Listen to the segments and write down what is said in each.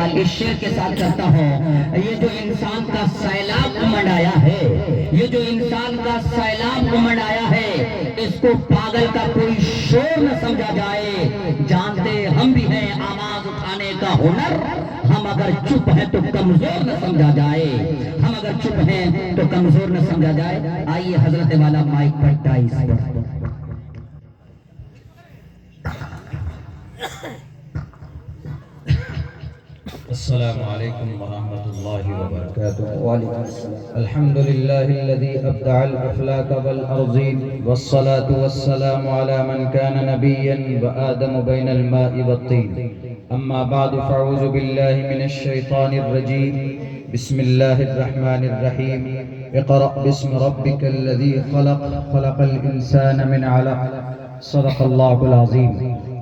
خیال اس شعر کے ساتھ کرتا ہوں، یہ جو انسان کا سیلاب امڈ آیا ہے، یہ جو انسان کا سیلاب امڈ آیا ہے، اس کو پاگل کا کوئی شور نہ سمجھا جائے۔ جانتے ہم بھی ہیں آواز اٹھانے کا ہنر، ہم اگر چپ ہیں تو کمزور نہ سمجھا جائے، ہم اگر چپ ہیں تو کمزور نہ سمجھا جائے۔ آئیے حضرت والا مائک پر 28 پر۔ السلام علیکم ورحمۃ اللہ وبرکاتہ۔ وعلیکم السلام۔ الحمد للہ الذي ابدع الافلاک والارضین والصلاة والسلام على من كان نبیا وآدم بین الماء والطین، اما بعد فاعوذ باللہ من الشیطان الرجیم، بسم اللہ الرحمن الرحیم، اقرأ باسم ربک الذی خلق، خلق الانسان من علق، صدق اللہ العظیم۔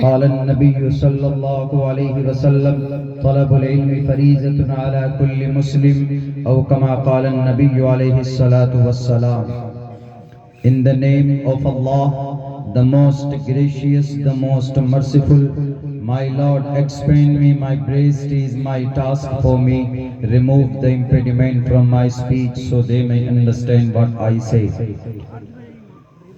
قال النبی صلی اللہ علیہ وسلم طلب العلم فریضۃ علی کل مسلم، او کما قال النبی علیہ الصلاۃ والسلام۔ In the name of Allah, the most gracious, the most merciful, my Lord, expand me my breast is my task for me. Remove the impediment from my speech so they may understand what I say.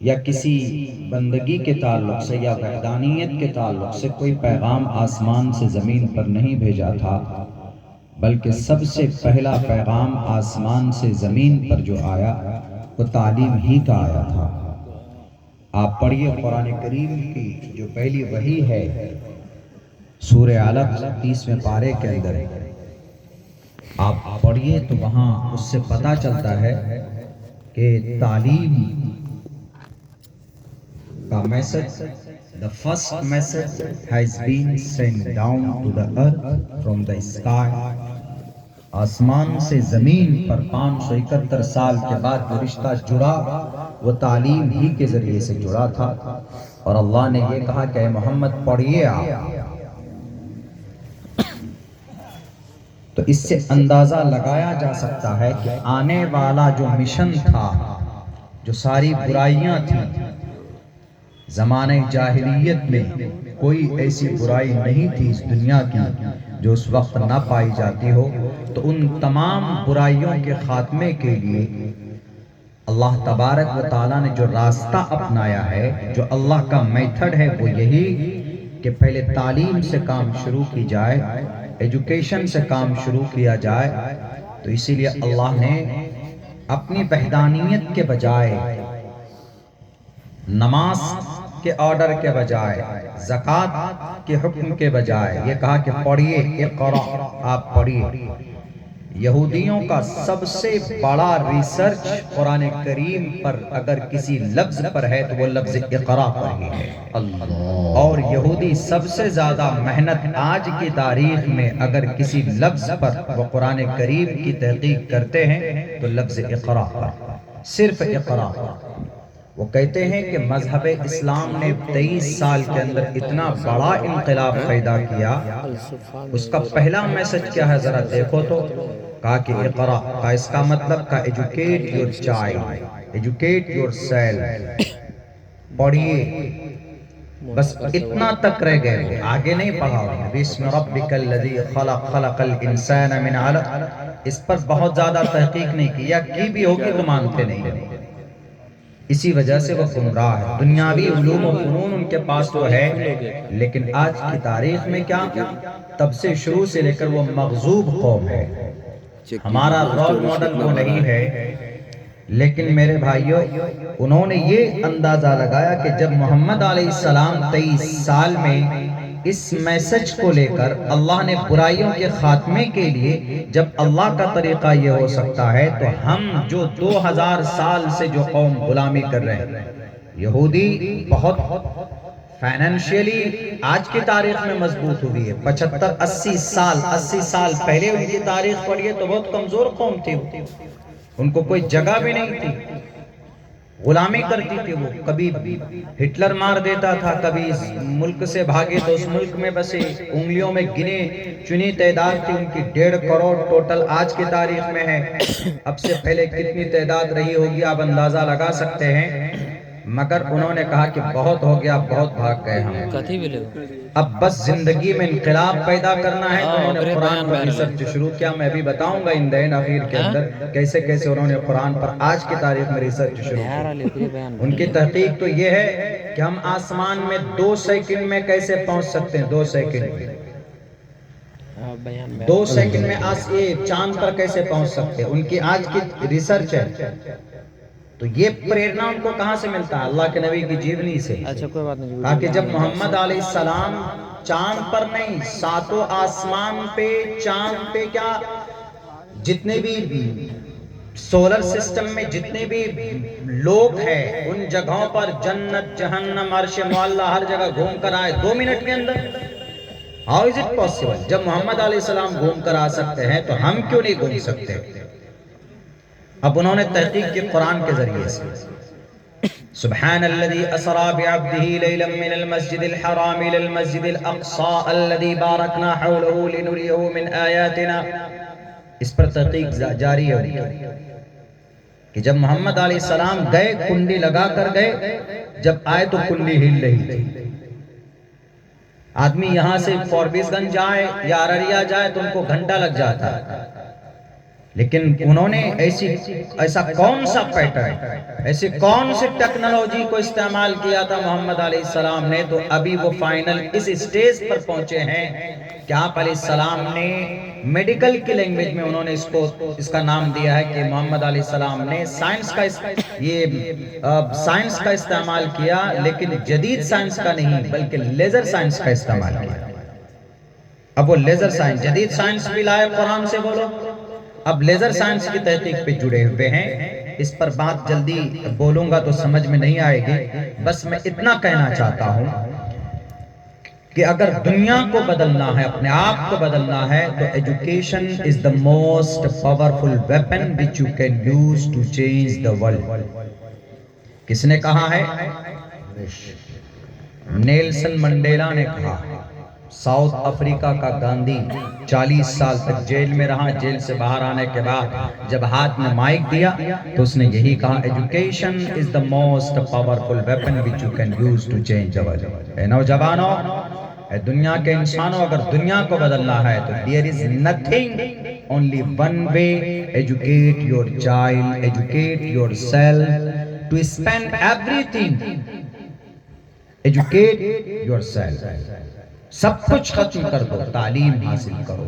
یا کسی بندگی کے تعلق سے یا وحدانیت کے تعلق سے کوئی پیغام آسمان سے زمین پر نہیں بھیجا تھا، بلکہ سب سے پہلا پیغام آسمان سے زمین پر جو آیا وہ تعلیم ہی کا آیا تھا۔ آپ پڑھیے قرآن کریم کی جو پہلی وحی ہے سورہ علق 30ویں پارے کے اندر، آپ پڑھیے تو وہاں اس سے پتہ چلتا ہے کہ تعلیم کا message, the first message has been sent down to the earth from the sky، آسمان سے زمین پر 571 سال کے بعد جو رشتہ جڑا وہ تعلیم ہی کے ذریعے سے جڑا تھا، اور اللہ نے یہ کہا کہ اے محمد پڑھیے آپ۔ تو اس سے اندازہ لگایا جا سکتا ہے کہ آنے والا جو مشن تھا، جو ساری برائیاں تھیں، زمانہ جاہلیت میں کوئی ایسی برائی نہیں تھی اس دنیا کی جو اس وقت نہ پائی جاتی ہو، تو ان تمام برائیوں کے خاتمے کے لیے اللہ تبارک و تعالیٰ نے جو راستہ اپنایا ہے، جو اللہ کا میتھڈ ہے، وہ یہی کہ پہلے تعلیم سے کام شروع کی جائے، ایجوکیشن سے کام شروع کیا جائے۔ تو اسی لیے اللہ نے اپنی وحدانیت کے بجائے، نماز کے آرڈر کے بجائے، زکوٰۃ کے حکم کے بجائے یہ کہا کہ پڑھیے، اقرا، آپ پڑھیے۔ یہودیوں کا سب سے بڑا ریسرچ قرآن کریم پر اگر کسی لفظ پر ہے تو وہ لفظ اقرا پر ہی ہے، اور یہودی سب سے زیادہ محنت آج کی تاریخ میں اگر کسی لفظ پر وہ قرآن کریم کی تحقیق کرتے ہیں تو لفظ اقرا پر، صرف اقرا پر۔ وہ کہتے ہیں کہ مذہب اسلام نے 23 سال کے اندر اتنا بڑا انقلاب پیدا کیا، اس کا پہلا میسج کیا ہے ذرا دیکھو تو، کہا کہ اقرا کا اس کا مطلب کا educate your child, educate your self, پڑھیے، بس اتنا تک رہ گئے، آگے نہیں پڑھا۔ بسم ربک الذی خلق، خلق الانسان من علق، اس پر بہت زیادہ تحقیق نہیں کی، یا کی بھی ہوگی تو مانتے نہیں، اسی وجہ سے وہ گمراہ ہے۔ دنیاوی علوم و فنون ان کے پاس تو ہے، لیکن آج کی تاریخ میں کیا، تب سے شروع سے لے کر وہ مغضوب قوم ہے۔ ہمارا رول ماڈل وہ نہیں ہے، لیکن میرے بھائیوں انہوں نے یہ اندازہ لگایا کہ جب محمد علیہ السلام 23 سال میں اس میسج کو لے کر اللہ نے برائیوں کے خاتمے کے لیے، جب اللہ کا طریقہ یہ ہو سکتا ہے تو ہم جو 2000 سال سے جو قوم غلامی کر رہے ہیں، یہودی بہت فائنینشیلی آج کی تاریخ میں مضبوط ہوئی ہے، 80 سال پہلے ان کی تاریخ پڑھیے تو بہت کمزور قوم تھی، ان کو کوئی جگہ بھی نہیں تھی، غلامی کرتی تھی وہ، کبھی ہٹلر مار دیتا تھا، کبھی اس ملک سے بھاگے تو اس ملک میں بس انگلیوں میں گنے چنی تعداد تھی ان کی، 1.5 کروڑ ٹوٹل آج کی تاریخ میں ہے، اب سے پہلے کتنی تعداد رہی ہوگی آپ اندازہ لگا سکتے ہیں، مگر انہوں نے کہا کہ بہت ہو گیا، بہت بھاگ گئے ہم، اب بس زندگی میں انقلاب پیدا کرنا ہے، تو انہوں نے قرآن پر ریسرچ شروع کیا۔ میں بھی بتاؤں گا ان دین اخیر کے اندر کیسے کیسے انہوں نے قرآن پر آج کی تاریخ میں ریسرچ شروع کی۔ ان کی تحقیق تو یہ ہے کہ ہم آسمان میں 2 سیکنڈ میں کیسے پہنچ سکتے ہیں، 2 سیکنڈ میں، 2 سیکنڈ میں چاند پر کیسے پہنچ سکتے ہیں، ان کی آج کی ریسرچ ہے۔ تو یہ پریرنا ان کو کہاں سے ملتا ہے؟ اللہ کے نبی کی جیونی سے۔ کہا کہ جب محمد علیہ السلام چاند پر نہیں، 7 آسمان پہ، چاند پہ کیا، جتنے بھی سولر سسٹم میں جتنے بھی لوگ ہیں ان جگہوں پر، جنت، جہنم، عرش معلیٰ، ہر جگہ گھوم کر آئے 2 منٹ کے اندر۔ How is it possible؟ جب محمد علیہ السلام گھوم کر آ سکتے ہیں تو ہم کیوں نہیں گھوم سکتے؟ اب انہوں نے تحقیق کی قرآن کے ذریعے سے، سبحان الذي اسرا بعبده ليلا من المسجد الحرام الى المسجد الاقصى الذي باركنا حوله لنريه من آياتنا، اس پر تحقیق جاری ہے کہ جب محمد علیہ السلام گئے، کنڈی لگا کر گئے، جب آئے تو کنڈی ہل رہی تھی۔ آدمی یہاں سے فوربیس گنج جائے یا ارریا جائے تو ان کو گھنٹہ لگ جاتا ہے، لیکن انہوں نے ایسا کون سا پیٹرن، ایسی کون سی ٹیکنالوجی کو استعمال کیا تھا محمد علیہ السلام نے، تو ابھی وہ فائنل اس اسٹیج پر پہنچے ہیں کہ آپ علیہ السلام نے میڈیکل کی لینگویج میں انہوں نے اس کا نام دیا ہے کہ محمد علیہ السلام نے سائنس کا استعمال کیا، لیکن جدید سائنس کا نہیں بلکہ لیزر سائنس کا استعمال کیا۔ اب وہ لیزر سائنس، جدید سائنس بھی لائے قرآن سے بولو، اب لیزر سائنس کی تحقیق پہ جڑے ہوئے ہیں۔ اس پر بات جلدی بولوں گا تو سمجھ میں نہیں آئے گی، بس میں اتنا کہنا چاہتا ہوں کہ اگر دنیا کو بدلنا ہے، اپنے آپ کو بدلنا ہے، تو education is the most powerful weapon which you can use to change the world۔ کس نے کہا ہے؟ نیلسن منڈیلا نے کہا۔ ساؤتھ افریقہ کا گاندھی 40 سال تک جیل میں رہا، جیل سے باہر آنے کے بعد جب ہاتھ میں مائک دیا تو اس نے یہی کہا، education is the most powerful weapon which you can use to change the world۔ اے نوجوانوں، اے دنیا کے انسانوں، اگر دنیا کو بدلنا ہے تو there is nothing, only one way: educate your child, educate yourself, to spend everything, educate yourself۔ سب کچھ ختم کر دو، تعلیم حاصل کرو۔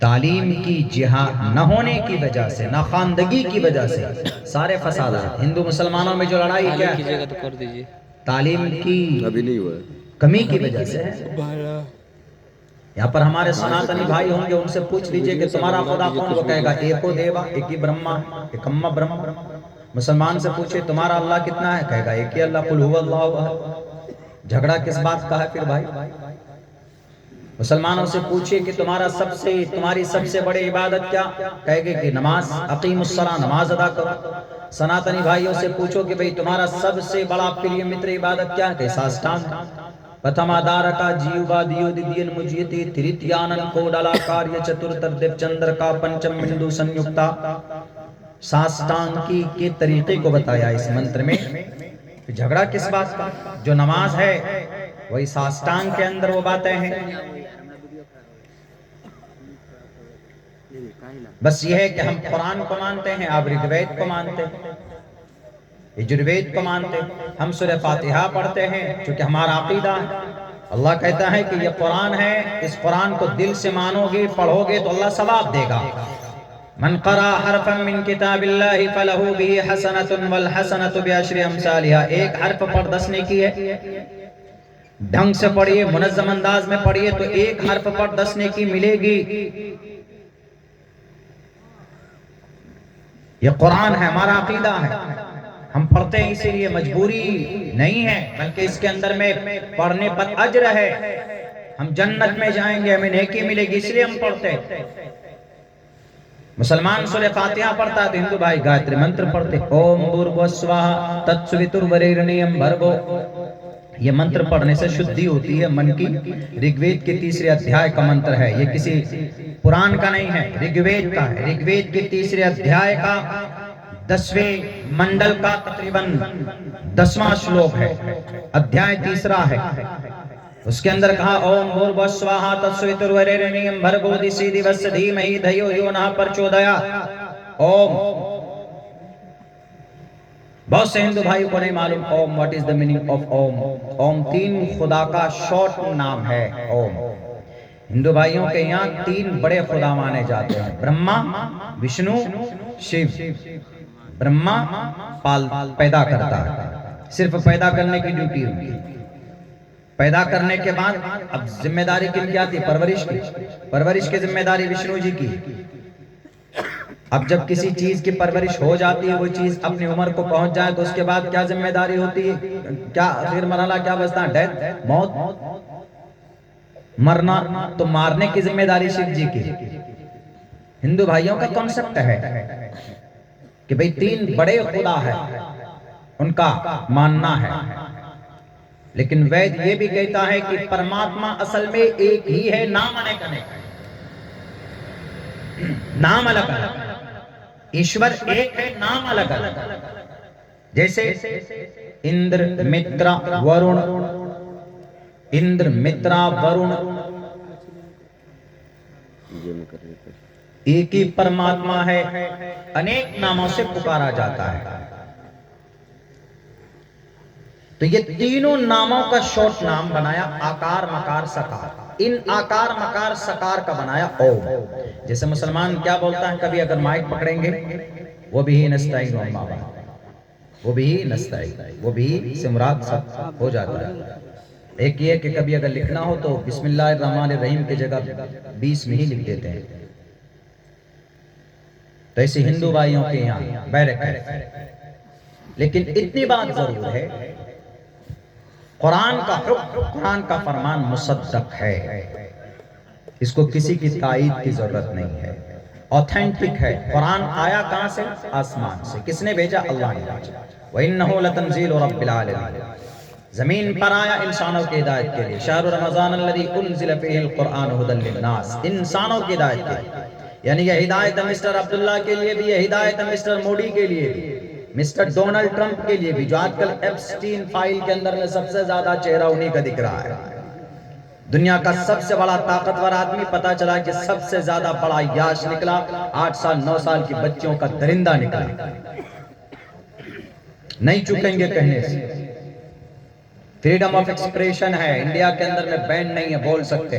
تعلیم کی جہاد نہ ہونے کی وجہ سے، نہ خواندگی کی وجہ سے سارے فسادات۔ ہندو مسلمانوں میں جو لڑائی کیا ہے، تعلیم کی کمی کی وجہ سے ہے۔ یہاں پر ہمارے سناتنی بھائی ہوں گے، ان سے پوچھ لیجئے کہ تمہارا خدا کون؟ وہ کہے گا ایکو دیوا، ایک ہی برہما، ایک اما برہما۔ مسلمان سے پوچھے تمہارا اللہ کتنا ہے؟ کہے گا ایک ہی اللہ، قل هو اللہ احد۔ جھگڑا کس بات کا ہے پھر بھائی؟ مسلمانوں سے پوچھئے کہ تمہاری سب سے بڑی عبادت کیا؟ کہے گے کہ نماز، اقیم الصلاۃ، نماز ادا کرو۔ سناتنی بھائیوں سے پوچھو کہ بھئی تمہارا سب سے بڑا پریہ متر عبادت کیا ہے؟ کہ ساستان۔ پتھمادارکا جیوبا دیودین مجیتی تریتیانن کوڈالا کاریہ چترتر دیو چندر کا پنچم مندو سنیکتا۔ ساستان کے طریقے کو بتایا اس منتر میں۔ جھگڑا کس بات کا؟ جو نماز ہے وہی ساستان کے اندر وہ باتیں ہیں۔ بس یہ ہے کہ ہم قرآن کو مانتے ہیں، آپ رگ وید کو مانتے ہیں، یجروید کو مانتے ہیں، ہم سورہ فاتحہ پڑھتے ہیں چونکہ ہمارا عقیدہ ہے۔ اللہ کہتا ہے کہ یہ قرآن ہے، اس قرآن کو دل سے مانو گے، پڑھو گے تو اللہ ثواب دے گا۔ من قرأ حرفا من کتاب اللہ فلہ بہ حسنۃ والحسنۃ بعشر امثالھا۔ ایک حرف پڑھ 10 نیکی ہے۔ ڈھنگ سے پڑھیے، منظم انداز میں پڑھیے تو ایک حرف پڑھ 10 نیکی ملے گی۔ یہ قرآن ہے، ہمارا عقیدہ ہے، ہم پڑھتے ہیں اسی لیے، مجبوری نہیں ہے بلکہ اس کے اندر میں پڑھنے پر اجر ہے، ہم جنت میں جائیں گے، ہمیں نیکی ملے گی، اس لیے ہم پڑھتے ہیں۔ مسلمان سورہ فاتحہ پڑھتا ہے تو ہندو بھائی گایتری منتر پڑھتے، اوم بھوربھوہ سواہا تتسویتروریرنیم بھرگو۔ یہ منتر پڑھنے سے شدھی ہوتی ہے من کی۔ رگ وید کے 3 ادھیائے کا منتر ہے، یہ کسی پران کا نہیں ہے، رگ وید کا ہے۔ رگ وید کے 3 ادھیائے کا 10ویں منڈل کا تقریباً 10واں شلوک ہے، ادھیائے 3 ہے۔ اس کے اندر کہا اوم بھوربھوہ سواہا تتسویتروریرنیم بھرگو دیسی دیوس دھیمہی دھیو یو نہ پرچودیات۔ اوم، بہت سے ہندو بھائیوں کو نہیں معلوم Om what is the meaning of Om. Om 3 خدا کا شارٹ نام ہے اوم۔ ہندو بھائیوں کے یہاں 3 بڑے خدا مانے جاتے ہیں، برہما، وشنو، شیو۔ برہما پیدا کرتا ہے، صرف پیدا کرنے کی ڈیوٹی ہوتی ہے۔ پیدا کرنے کے بعد اب ذمہ داری کن کی آتی؟ پرورش کی۔ پرورش کی ذمہ داری وشنو جی کی۔ اب جب کسی چیز کی پرورش ہو جاتی ہے، وہ چیز اپنی عمر کو پہنچ جائے تو اس کے بعد کیا ذمہ داری ہوتی ہے؟ کیا آخر مرحلہ کیا بچتا ہے؟ ڈیتھ، موت، مرنا۔ تو مارنے کی ذمہ داری شیو جی کی۔ ہندو بھائیوں کا کنسپٹ ہے کہ بھئی 3 بڑے خدا ہیں، ان کا ماننا ہے، لیکن وید یہ بھی کہتا ہے کہ پرماتما اصل میں ایک ہی ہے، نام الگ الگ، نام الگ الگ۔ ایشور ایک ہے، نام الگ الگ۔ جیسے اندر مترا ورون، اندر مترا ورون، ایک ہی پرماتما ہے، انیک ناموں سے پکارا جاتا ہے۔ تو یہ تینوں ناموں کا شارٹ نام بنایا آکار مکار سکار۔ ان آکار مکار سکار کا بنایا اوم۔ جیسے مسلمان کیا بولتا ہے کبھی اگر مائک پکڑیں گے وہ بھی نستعین و مابا، وہ بھی نستعین، وہ بھی سے مراد سب ہو جاتا ہے۔ ایک یہ کہ کبھی اگر لکھنا ہو تو بسم اللہ الرحمن الرحیم کی جگہ 20 میں ہی لکھ دیتے ہیں۔ تو ایسے ہندو بھائیوں کے یہاں بیرک ہے، لیکن اتنی بات ضرور ہے قرآن کا حکم، قرآن کا فرمان مصدق ہے، اس کو کسی کی تائید کی ضرورت نہیں ہے، اوتھینٹک ہے۔ قرآن آیا کہاں سے؟ آسمان سے۔ کس نے بھیجا؟ اللہ نے بھیجا۔ وَإِنَّهُ لَتَنزِيلُ رَبِّ الْعَالَمِينَ۔ زمین پر آیا انسانوں کی ہدایت کے لیے۔ شہر رمضان الذی انزل فیہ القرآن ھدی للناس، انسانوں کی ہدایت کے لیے۔ یعنی یہ ہدایت ہے مسٹر عبداللہ کے لیے بھی، یہ ہدایت ہے مسٹر موڈی کے لیے بھی، مسٹر ڈونلڈ ٹرمپ کے لیے بھی، جو آج کل ایپسٹین فائل کے اندر میں سب سے زیادہ چہرہ انہی کا دکھ رہا ہے۔ دنیا کا سب سے بڑا طاقتور آدمی، پتا چلا کہ سب سے زیادہ بڑا یاش نکلا، 8 سال 9 سال کی بچیوں کا درندہ نکلا۔ نہیں چکیں گے کہنے سے۔ فریڈم آف ایکسپریشن ہے، انڈیا کے اندر میں بین نہیں ہے، بول سکتے،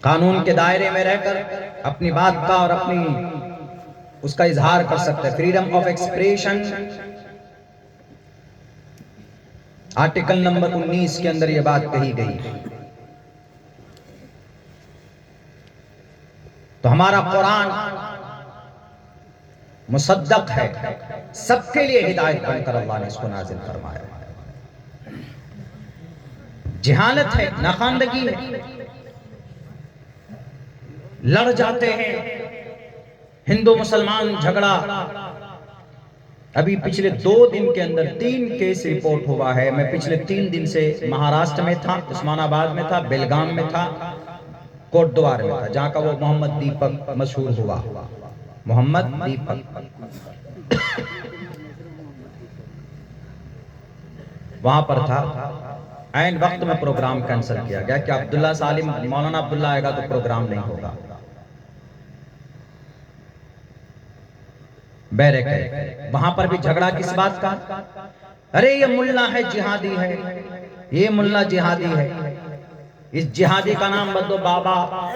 قانون کے دائرے میں رہ کر اپنی بات کا اور اپنی اس کا اظہار کر سکتے۔ Freedom of expression article number 19 کے اندر یہ بات کہی گئی۔ تو ہمارا قرآن مصدق ہے، سب کے لیے ہدایت بن کر اللہ نے اس کو نازل فرمایا۔ جہالت ہے، ناخواندگی ہے، لڑ جاتے ہیں ہندو مسلمان جھگڑا۔ ابھی پچھلے 2 دن کے اندر 3 کیس رپورٹ ہوا ہے۔ میں پچھلے 3 دن سے مہاراشٹر میں تھا، عثمان آباد میں تھا، بیلگام میں تھا، کوٹ دوار میں تھا، جہاں کا وہ محمد دیپک مشہور ہوا، محمد دیپک۔ وہاں پر تھا، عین وقت میں پروگرام کینسل کیا گیا کہ عبداللہ سالم، مولانا عبداللہ آئے گا تو پروگرام نہیں ہوگا۔ بیرک ہے، وہاں پر بھی جھگڑا کس بات کا؟ ارے یہ ملا ہے جہادی ہے، یہ ملا جہادی ہے، اس جہادی کا نام بدلو۔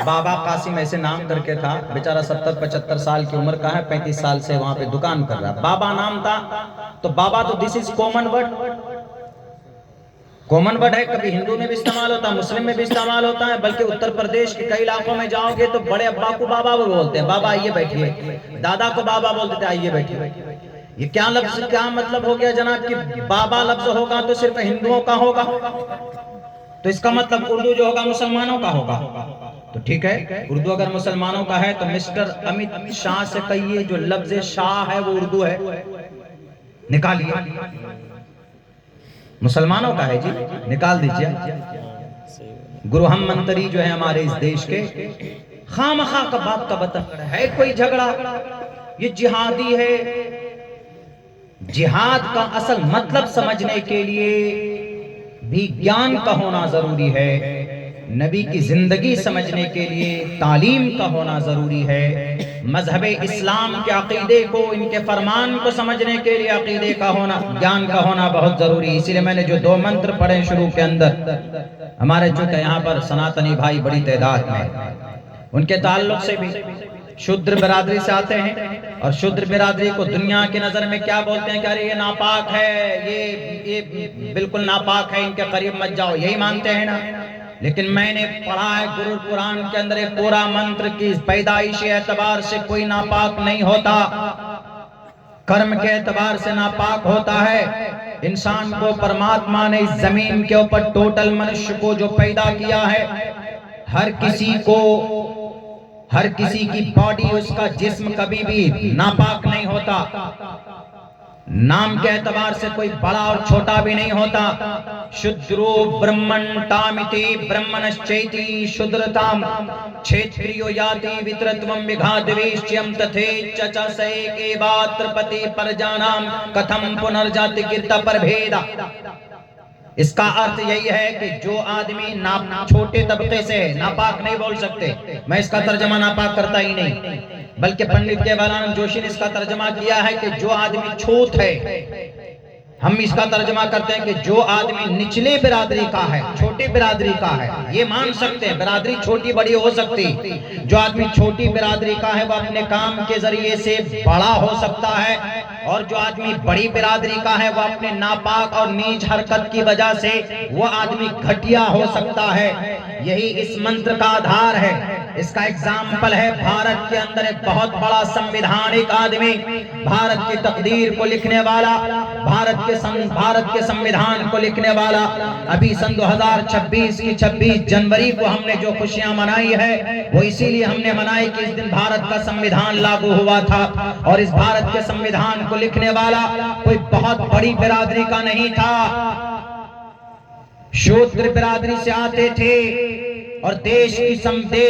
بابا قاسم ایسے نام کر کے تھا، بیچارہ 70-75 سال کی عمر کا ہے، 35 سال سے وہاں پہ دکان کر رہا ہے، بابا نام تھا۔ تو بابا تو this is common word, common word ہے، کبھی ہندو میں بھی استعمال ہوتا ہے، مسلم میں بھی استعمال ہوتا ہے، بلکہ اتر پردیش کے کئی علاقوں میں جاؤ گے تو بڑے ابا کو بابا بولتے ہیں، بابا آئیے بیٹھیے، دادا کو بابا بولتے تھے آئیے بیٹھیے۔ یہ کیا لفظ، کیا مطلب ہو گیا جناب کہ بابا لفظ ہوگا تو صرف ہندوؤں کا ہوگا، تو اس کا مطلب اردو جو ہوگا مسلمانوں کا ہوگا۔ تو ٹھیک ہے، اردو اگر مسلمانوں کا ہے تو مسٹر امیت شاہ سے کہیے جو لفظ شاہ ہے وہ اردو ہے، نکالیے۔ مسلمانوں کا ہے جی، نکال دیجئے۔ گرو ہم منتری جو ہے ہمارے اس دیش کے، خام خواہ کا بات کا بطن ہے کوئی جھگڑا، یہ جہادی ہے۔ جہاد کا اصل مطلب سمجھنے کے لیے بھی گیان کا ہونا ضروری ہے، نبی کی زندگی سمجھنے کے لیے تعلیم کا ہونا ضروری ہے، مذہب اسلام کے عقیدے کو، ان کے فرمان کو سمجھنے کے لیے عقیدے کا ہونا، گیان کا ہونا بہت ضروری ہے۔ اسی لئے میں نے جو 2 منتر پڑھے شروع کے اندر، ہمارے چونکہ یہاں پر سناتنی بھائی بڑی تعداد میں، ان کے تعلق سے بھی شودر برادری سے آتے ہیں، اور شودر برادری کو دنیا کی نظر میں کیا بولتے ہیں کہ ارے یہ ناپاک ہے، یہ بالکل ناپاک ہے، ان کے قریب مت جاؤ، یہی مانتے ہیں نا۔ لیکن میں نے پڑھا ہے گرو قرآن کے اندر ایک پورا منتر کی پیدائشی اعتبار سے کوئی ناپاک نہیں ہوتا، کرم کے اعتبار سے ناپاک ہوتا ہے۔ انسان کو پرماتما نے اس زمین کے اوپر ٹوٹل منشیہ کو جو پیدا کیا ہے، ہر کسی کی باڈی، اس کا جسم کبھی بھی ناپاک نہیں ہوتا، نام کے اعتبار سے کوئی بڑا اور چھوٹا بھی نہیں ہوتا۔ شودرو برہمن تامتی برہمنشچیتی شودرتام چھیتریو یاتی وترتوم وگھادویشچیم تتھیچ چ سیک ایواتر پتی پرجانام کتھم پنرجاتی گرتا پربھیدا۔ اس کا ارتھ یہی ہے کہ جو آدمی چھوٹے طبقے سے ناپاک نہیں بول سکتے، میں اس کا ترجمہ ناپاک کرتا ہی نہیں، بلکہ پنڈت کیوالانند جوشی نے اس کا ترجمہ کیا ہے کہ جو آدمی چھوت ہے، ہم اس کا ترجمہ کرتے ہیں کہ جو آدمی نچلے برادری کا ہے، چھوٹی برادری کا ہے، یہ مان سکتے ہیں برادری چھوٹی بڑی ہو سکتی، جو آدمی چھوٹی برادری کا ہے وہ اپنے کام کے ذریعے سے بڑا ہو سکتا ہے، اور جو آدمی بڑی برادری کا ہے وہ اپنے ناپاک اور نیچ حرکت کی وجہ سے وہ آدمی گھٹیا ہو سکتا ہے۔ یہی اس منتر کا آدھار ہے۔ اس کا ایگزامپل ہے بھارت کے اندر ایک بہت بڑا سمویدھانک آدمی، بھارت کی تقدیر کو لکھنے والا، بھارت کے سمویدھان کو لکھنے والا۔ ابھی سن 2026 کی 26 جنوری کو ہم نے جو خوشیاں منائی ہے وہ اسی لیے ہم نے منائی کہ اس دن بھارت کا سمویدھان لاگو ہوا تھا، اور اس بھارت کے سمویدھان کو لکھنے والا کوئی بہت بڑی برادری کا نہیں تھا، شودر برادری سے آتے تھے، اور دیش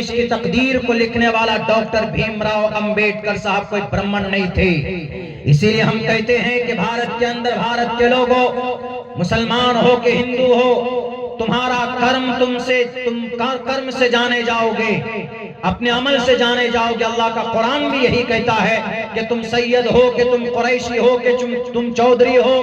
کی تقدیر کو لکھنے والا ڈاکٹر بھیم راؤ امبیڈکر صاحب کوئی برہمن نہیں تھے۔ اسی لیے ہم کہتے ہیں کہ بھارت کے اندر بھارت کے لوگوں، مسلمان ہو کہ ہندو ہو، تمہارا کرم تم کرم سے جانے جاؤ گے، اپنے عمل سے جانے جاؤ گے۔ اللہ کا قرآن بھی یہی کہتا ہے کہ تم سید ہو کہ تم قریشی ہو کہ تم چودھری ہو،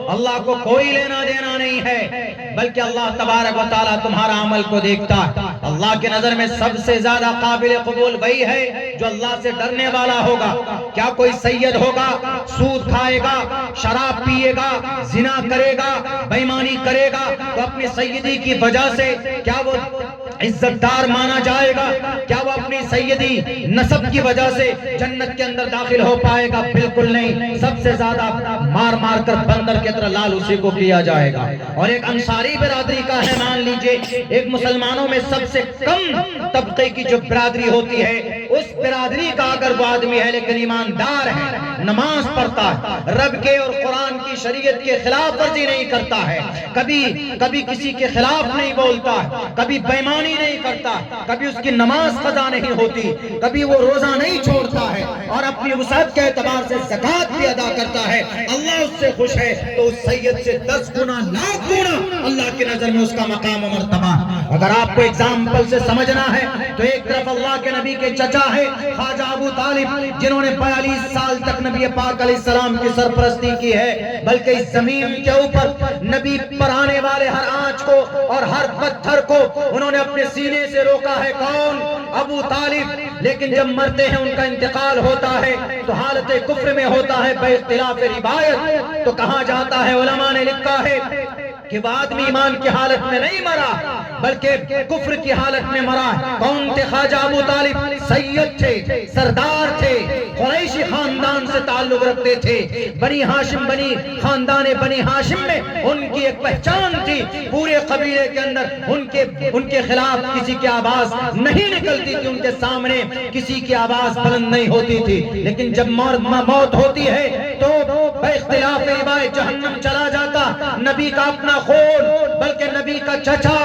اللہ کو کوئی لینا دینا نہیں ہے، بلکہ اللہ تبارک و تعالیٰ تمہارا عمل کو دیکھتا ہے۔ اللہ کے نظر میں سب سے زیادہ قابل قبول وہی ہے جو اللہ سے ڈرنے والا ہوگا۔ کیا کوئی سید ہوگا، سود کھائے گا، شراب پیے گا، زنا کرے گا، بے ایمانی کرے گا، تو اپنی سیدی کی وجہ سے کیا وہ عزت دار مانا جائے گا؟ کیا وہ اپنی سیدی نسب کی وجہ سے جنت کے اندر داخل ہو پائے گا؟ بالکل نہیں۔ سب سے زیادہ مار مار کر بندر کی طرح لال اسی کو کیا جائے گا۔ اور ایک انصاری برادری کا ہے، مان لیجئے ایک مسلمانوں میں سب سے کم طبقے کی جو برادری ہوتی ہے، اس برادری کا اگر وہ آدمی ہے لیکن ایماندار ہے، نماز پڑھتا ہے، رب کے اور قرآن کی شریعت کے خلاف ورزی نہیں کرتا ہے، کبھی کسی کے خلاف نہیں بولتا ہے، کبھی بے ایمانی نہیں کرتا، کبھی اس کی نماز قضا نہیں ہوتی، کبھی وہ روزہ نہیں چھوڑتا ہے، اور اپنی وسعت کے اعتبار سے زکوٰۃ بھی ادا کرتا ہے، اللہ اس سے خوش ہے تو اس سید سے 10 گنا لاکھ گنا اللہ کی نظر میں اس کا مقام و مرتبہ۔ اگر آپ کو اگزامپل سے سمجھنا ہے تو ایک طرف اللہ کے نبی کے چچا ہے خواجہ ابو طالب، جنہوں نے 42 سال تک نبی پاک علیہ السلام کی سرپرستی کی ہے، بلکہ اس زمین کے اوپر نبی پر آنے والے ہر آنچ کو اور ہر پتھر کو انہوں نے اپنے سینے سے روکا ہے۔ کون؟ ابو طالب۔ لیکن جب مرتے ہیں، ان کا انتقال ہوتا ہے تو حالت کفر میں ہوتا ہے بے اختلاف روایت۔ تو کہاں جاتا ہے؟ علماء نے لکھا ہے کہ وہ آدمی ایمان کی حالت میں نہیں مرا بلکہ کفر کی حالت میں مرا۔ کون تھے خواجہ ابو طالب؟ سید تھے، سردار تھے، قریشی خاندان سے تعلق رکھتے تھے، بنی ہاشم، خاندان بنی ہاشم میں ان کی ایک پہچان تھی، پورے قبیلے کے اندر ان کے خلاف کسی کی آواز نہیں نکلتی تھی، ان کے سامنے کسی کی آواز بلند نہیں ہوتی تھی۔ لیکن جب موت ہوتی ہے تو بے اختلاف روایت جہنم چلا جاتا۔ نبی کا اپنا خون، بلکہ نبی کا چچا،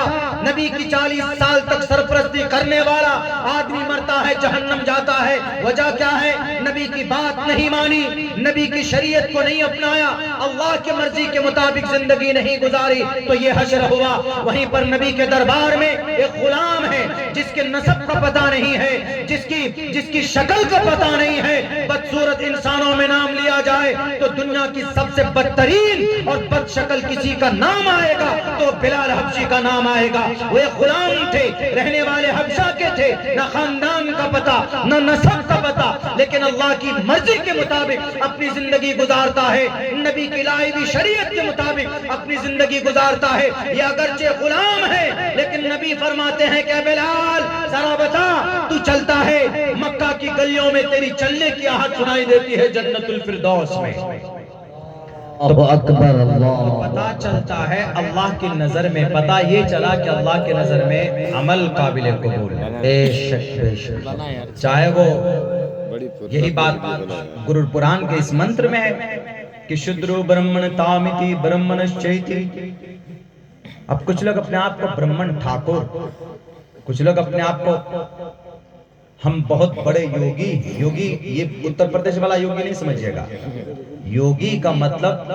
نبی کی 40 سال تک سرپرستی کرنے والا آدمی مرتا ہے، جہنم جاتا ہے۔ وجہ کیا ہے؟ نبی کی بات نہیں مانی، نبی کی شریعت کو نہیں اپنایا، اللہ کی مرضی کے مطابق زندگی نہیں گزاری، تو یہ حشر ہوا۔ وہیں پر نبی کے دربار میں ایک غلام ہے جس کے نسب کا پتہ نہیں ہے، جس کی شکل کا پتہ نہیں ہے، بدصورت انسانوں میں نام لیا جائے تو دنیا کی سب سے بدترین اور بد شکل کسی کا نام آئے گا تو بلال حبشی کا نام آئے گا۔ وہ ایک غلام تھے، رہنے والے حبشہ کے تھے، نہ خاندان کا پتہ نہ نسب کا پتہ، لیکن اللہ کی مرضی کے مطابق اپنی زندگی گزارتا ہے، نبی کی لائی ہوئی شریعت کے مطابق اپنی زندگی گزارتا ہے۔ یہ اگرچہ غلام ہے لیکن نبی فرماتے ہیں کہ بلال ذرا بتا، تو چلتا ہے مکہ کی گلیوں میں تیری چلنے کی آہٹ سنائی دیتی ہے جنت الفردوس میں۔ اللہ اکبر، اللہ پتا چلتا ہے اللہ کی نظر میں، پتا یہ چلا کہ اللہ کی نظر میں عمل قابل قبول ہے۔ بے شک بے شک۔ چاہے وہ یہی بات گرو پران کے اس منتر میں ہے کہ شدرو برہمن تامتی برہمنشچیتی۔ اب کچھ لوگ اپنے آپ کو برہمن ٹھاکر، کچھ لوگ اپنے آپ کو ہم بہت بڑے یوگی یہ اتر پردیش والا یوگی نہیں سمجھیے گا. یوگی کا مطلب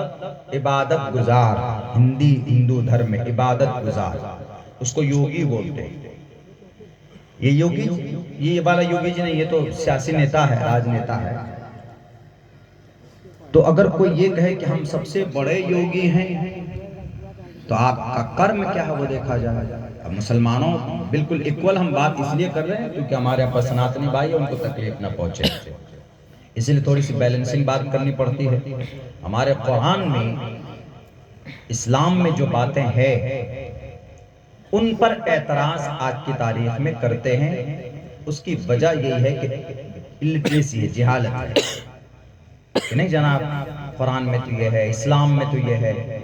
عبادت گزار، ہندو دھرم میں عبادت گزار، اس کو یوگی بولتے ہیں. یہ یوگی، یہ والا یوگی جی نہیں، یہ تو سیاسی نیتا ہے، راج نیتا ہے. تو اگر کوئی یہ کہے کہ ہم سب سے بڑے یوگی ہیں تو آپ کا کرم کیا ہے وہ دیکھا جائے. اب مسلمانوں بالکل ایکول ہم بات اس لیے کر رہے ہیں کیونکہ ہمارے یہاں پر سناتنی بھائی ان کو تکلیف نہ پہنچے، اس لیے تھوڑی سی بیلنسنگ بات کرنی پڑتی ہے. ہمارے قرآن میں اسلام میں جو باتیں ہیں ان پر اعتراض آج کی تاریخ میں کرتے ہیں. اس کی وجہ یہی ہے کہ الٹریسی ہے، جہالت ہے کہ نہیں جناب قرآن میں تو یہ ہے، اسلام میں تو یہ ہے.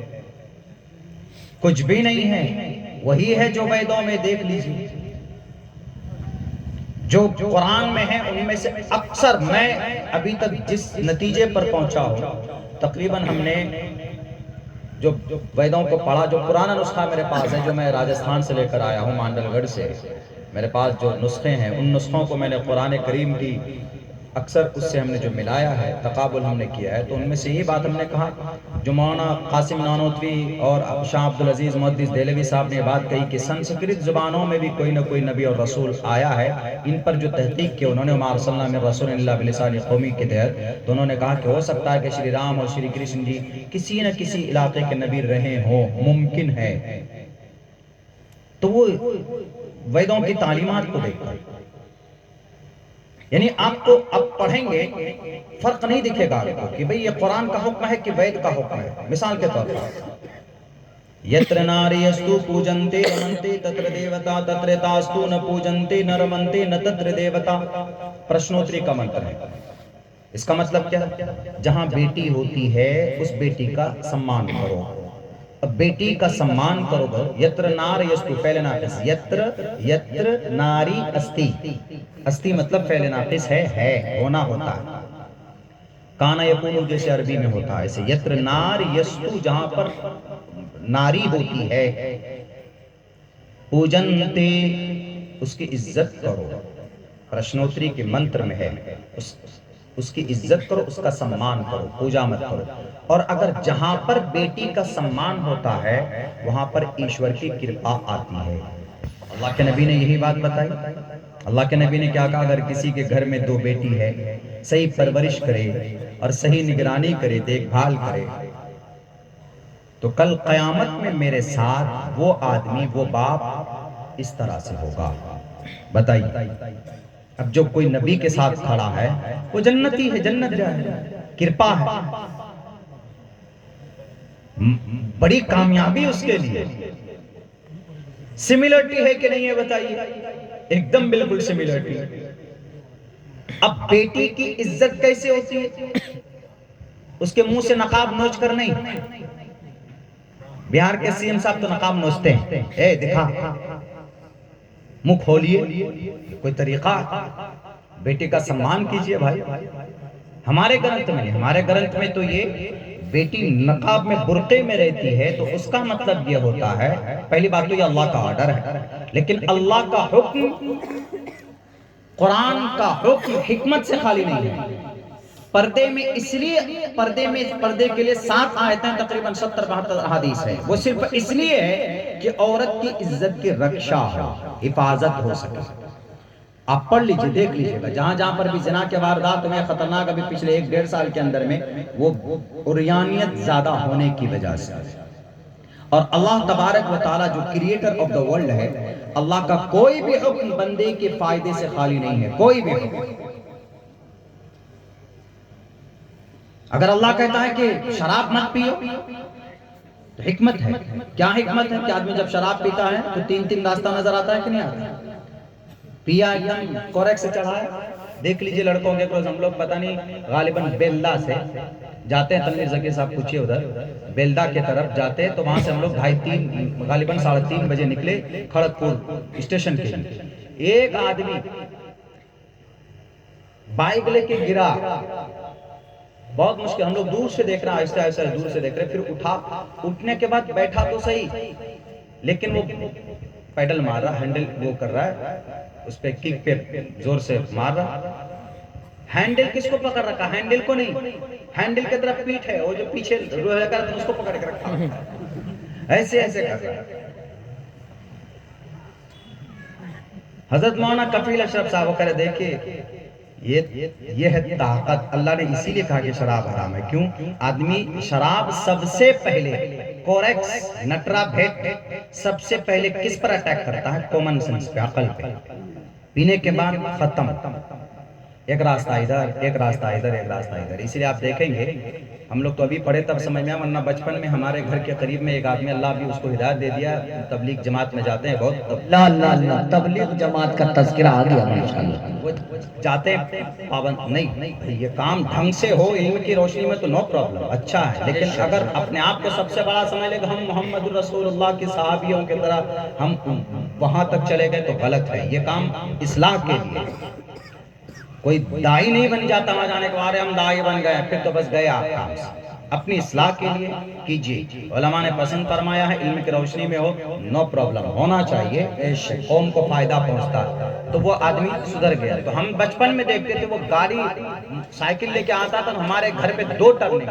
کچھ بھی نہیں ہے، وہی ہے جو ویدوں میں دیکھ لیجیے. جو قرآن میں ہے ان میں سے اکثر، میں ابھی تک جس نتیجے پر پہنچا ہوں، تقریباً ہم نے جو ویدوں کو پڑھا، جو پرانا نسخہ میرے پاس ہے جو میں راجستھان سے لے کر آیا ہوں، مانڈل گڑھ سے میرے پاس جو نسخے ہیں، ان نسخوں کو میں نے قرآن کریم کی اکثر اس سے ہم نے جو ملایا ہے، تقابل ہم نے کیا ہے، تو ان میں سے یہ بات ہم نے کہا جو مولانا قاسم نانوتوی اور شاہ عبدالعزیز محدث دہلوی صاحب نے یہ بات کہی کہ سنسکرت زبانوں میں بھی کوئی نہ کوئی نبی اور رسول آیا ہے. ان پر جو تحقیق کی انہوں نے وما ارسلنا من رسول الا بلسان قومی کے تحت، تو انہوں نے کہا کہ ہو سکتا ہے کہ شری رام اور شری کرشن جی کسی نہ کسی علاقے کے نبی رہے ہوں، ممکن ہے. تو وہ ویدوں کی تعلیمات کو دیکھ کر، یعنی آپ کو اب پڑھیں گے فرق نہیں دکھے گا آپ کو کہ بھئی یہ قرآن کا حکم ہے کہ وید کا حکم ہے. مثال کے طور پر یتر ناری استو پوجنتے رمنتے تتر دیوتا تتر تاستو ن پوجنتے ن رمنتے ن تتر دیوتا. پرشنوتری کا منتر ہے. اس کا مطلب کیا ہے؟ جہاں بیٹی ہوتی ہے اس بیٹی کا سمان کرو. اب بیٹی کا سمان کرو گے. یتر نار یستو فعل ناقص، یتر ناری استی، استی مطلب فعل ناقص ہے، ہونا ہوتا ہے. کانا یکونو جیسے عربی میں ہوتا ہے، ایسے یتر نار یستو جہاں پر ناری ہوتی ہے، پوجنتے اس کی عزت کرو. پرشنوتری کے منتر میں ہے اس کی عزت کرو، اس کا سمان کرو، پوجا مت کرو. اور اگر جہاں پر بیٹی کا سمان ہوتا ہے وہاں پر ایشور کی کرپا آتی ہے. اللہ کے نبی نے یہی بات بتائی. اللہ کے نبی نے کیا کہا؟ اگر کسی کے گھر میں 2 بیٹی ہے، صحیح پرورش کرے اور صحیح نگرانی کرے، دیکھ بھال کرے، تو کل قیامت میں میرے ساتھ وہ آدمی، وہ باپ اس طرح سے ہوگا. بتائیے اب جو کوئی نبی کے ساتھ کھڑا ہے وہ جنتی ہے، جنت جائے، کرپا ہے، بڑی کامیابی اس کے لیے. سملرٹی ہے کہ نہیں ہے بتائیے؟ ایک دم بالکل سملرٹی. اب بیٹی کی عزت کیسے ہوتی ہے؟ اس کے منہ سے نقاب نوچ کر نہیں. بہار کے سی ایم صاحب تو نقاب نوچتے ہیں، اے دکھا منہ کھولیے، کوئی طریقہ. بیٹی کا سمان کیجئے بھائی. ہمارے گرنتھ میں نہیں، ہمارے گرنتھ میں تو یہ بیٹی نقاب میں برقعے میں رہتی ہے تو اس کا مطلب یہ ہوتا ہے، پہلی بات تو یہ اللہ کا آرڈر ہے، لیکن اللہ کا حکم، قرآن کا حکم حکمت سے خالی نہیں ہے. پردے میں اس لیے پردے کے لیے 7 آیتیں، تقریباً 70-72 احادیث ہے. وہ صرف اس لیے ہے کہ عورت کی عزت کی رکشا ہو، حفاظت ہو سکے. آپ پڑھ لیجئے، دیکھ لیجئے گا جہاں جہاں پر بھی زنا کے واردات میں خطرناک ابھی پچھلے 1-1.5 سال کے اندر میں وہ عریانیت زیادہ ہونے کی وجہ سے. اور اللہ تبارک و تعالی جو کریٹر آف دا ورلڈ ہے، اللہ کا کوئی بھی حکم بندے کے فائدے سے خالی نہیں ہے، کوئی بھی حکم. اگر اللہ کہتا ہے کہ شراب مت پیو تو حکمت ہے. کیا حکمت ہے کہ آدمی جب شراب پیتا ہے تو 3 راستہ نظر آتا ہے کہ نہیں آتا؟ پیا ایک دم کوریک سے چڑھایا. دیکھ لیجئے لڑکوں کے کروز ہم لوگ پتہ نہیں غالباً بیلدہ سے جاتے ہیں، تنویر ذکی صاحب پوچھئے ادھر بیلدہ کے طرف جاتے ہیں تو وہاں سے ہم لوگ 2:30 غالباً 3:30 بجے نکلے کھڑگپور اسٹیشن کے لیے. ایک آدمی بائک لے کے گرا، بہت مشکل، ہم لوگ دور سے دیکھ رہے ہیں، آہستہ آہستہ دور سے دیکھ رہے ہیں. پھر اٹھا، اٹھنے کے بعد بیٹھا تو صحیح لیکن وہ پیڈل مار رہا، ہینڈل وہ کر رہا ہے. اس پہ کک پہ زور سے مار رہا. ہینڈل کس کو پکڑ رکھا؟ ہینڈل کو نہیں، ہینڈل کی طرف پیٹھ ہے، وہ جو پیچھے روح لگا اس کو پکڑ کے رکھا، ایسے ایسے کر رہا. حضرت مولانا کفیل اشرف صاحب کہہ رہے دیکھیے یہ ہے طاقت. اللہ نے اسی لیے کہا کہ شراب حرام ہے. کیوں؟ آدمی شراب سب سے پہلے کوریکس نٹرا بھیٹ سب سے پہلے کس پر اٹیک کرتا ہے؟ کامن سینس پہ، عقل پہ. پینے کے بعد ختم، ایک راستہ ادھر، ایک راستہ ادھر، ایک راستہ ادھر. اسی لیے آپ دیکھیں گے ہم لوگ تو ابھی پڑھے تب سمجھ میں، ورنہ بچپن میں ہمارے گھر کے قریب میں ایک آدمی، اللہ بھی اس کو ہدایت دے دیا، تبلیغ جماعت میں جاتے ہیں بہت. لا لا لا، تبلیغ جماعت کا تذکرہ آ گیا ماشاءاللہ. وہ جاتے ہیں پابند نہیں، یہ کام ڈھنگ سے ہو علم کی روشنی میں تو نو پرابلم، اچھا ہے. لیکن اگر اپنے آپ کو سب سے بڑا سمجھ لے کہ ہم محمد رسول اللہ کی صحابیوں کی طرح ہم وہاں تک چلے گئے تو غلط ہے. یہ کام اصلاح کے لیے. کوئی دائی نہیں بن جاتا وہاں جانے کے بعد ہم دائی بن گئے پھر تو بس گئے آپ کام سے. اپنی اصلاح کے لیے کیجیے. علماء نے پسند فرمایا ہے علم کی روشنی میں ہو، نو پرابلم، ہونا چاہیے، قوم کو فائدہ پہنچتا. تو وہ آدمی سدھر گیا. تو ہم بچپن میں دیکھتے تھے وہ گاڑی سائیکل لے کے آتا تھا، ہمارے گھر پہ دو ٹرننگ،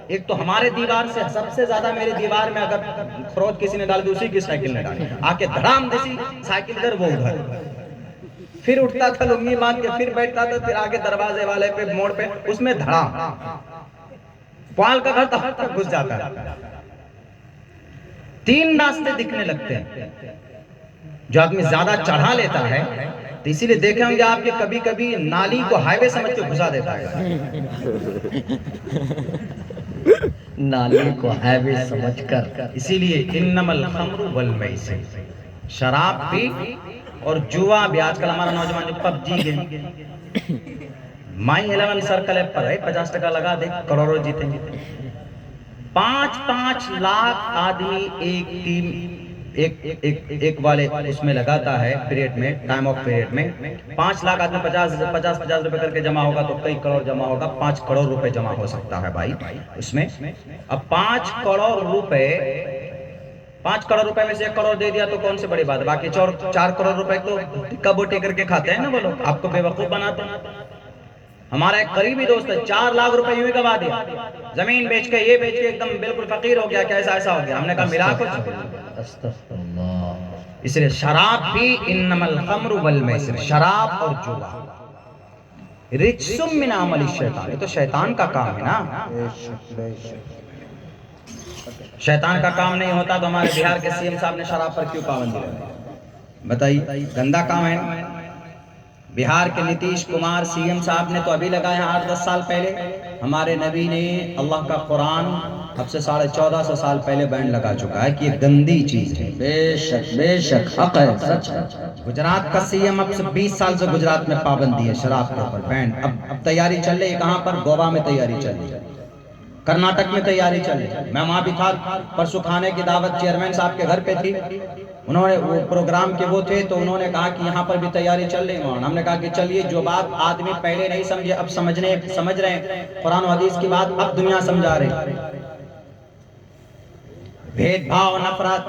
ایک تو ہمارے دیوار سے سب سے زیادہ میرے دیوار میں اگر فروٹ کسی نے ڈال دی اسی کی سائیکل نے ڈالی، آ کے دھڑام دیسی سائیکل ادھر وہ ادھر. پھر اٹھتا تھا لنگی باندھ کے پھر بیٹھتا تھا، پھر آگے دروازے والے پہ موڑ پہ اس میں دھڑام، پال کا گھر تک گھس جاتا ہے. تین راستے دکھنے لگتے ہیں. جو آدمی زیادہ چڑھا لیتا ہے تو اسی لیے دیکھیں ہوں گے آپ کے کبھی کبھی نالی کو ہائی وے سمجھ کے گھسا دیتا ہے. نالی کو ہائی وے سمجھ کر. اسی لیے انما الخمر والمیسر، شراب پی اور جوا بھی. آج کل ہمارا نوجوان جو پب جی گئے مائی 11 سرکل ایپ پر ہے، 50% لگا دے کروڑوں جیتیں گے. 5 لاکھ آدمی ایک ٹیم ایک والے اس میں لگاتا ہے پیریڈ میں، ٹائم آف پیریڈ میں. 5 لاکھ آدمی 50 روپے کر کے جمع ہوگا تو کئی کروڑ جمع ہوگا. 5 کروڑ روپے جمع ہو سکتا ہے بھائی اس میں. اب 5 کروڑ روپے میں سے 1 کروڑ دے دیا تو کون سے بڑی بات ہے. باقی 4 کروڑ روپے تو کبوٹی کر کے کھاتے ہیں نا وہ لوگ، آپ کو بے وقوف بناتے ہیں. ہمارا ایک قریبی دوست ہے 4 لاکھ روپے یوں ہی گوا دیا، زمین بیچ کے یہ بیچ کے ایک دم بالکل فقیر ہو گیا. کیسا ایسا ہو گیا؟ ہم نے کہا ملا کچھ. اس لیے شراب بھی انما الخمر والمیسر، شراب اور جوا رجس من عمل الشیطان، یہ تو شیطان کا کام ہے نا. شیطان کا کام نہیں ہوتا تو ہمارے بہار کے سی ایم صاحب نے شراب پر کیوں پابندی لگائی؟ بتائیے، گندا کام ہے نا. بہار کے نتیش کمار سی ایم صاحب نے تو ابھی لگایا 8-10 سال پہلے. ہمارے نبی نے اللہ کا قرآن اب سے 1450 سال پہلے بینڈ لگا چکا ہے کہ یہ گندی چیز ہے. بے شک حق ہے، سچ ہے. گجرات کا سی ایم اب سے 20 سال سے گجرات میں پابندی ہے شراب کے اوپر، بینڈ. اب تیاری چل رہی ہے کہاں پر؟ گوا میں تیاری چل رہی ہے، کرناٹک میں تیاری چل رہی ہے. میں وہاں بھی تھا پرسوں، کھانے کی دعوت چیئرمین صاحب کے گھر پہ تھی. انہوں نے وہ پروگرام کے وہ تھے تو انہوں نے کہا کہ یہاں پر بھی تیاری چل رہی ہے. ہم نے کہا کہ چلیے، جو بات آدمی پہلے نہیں سمجھے اب سمجھ رہے ہیں، قرآن و حدیث کی بات اب دنیا سمجھا رہی. بھید بھاؤ، نفرت،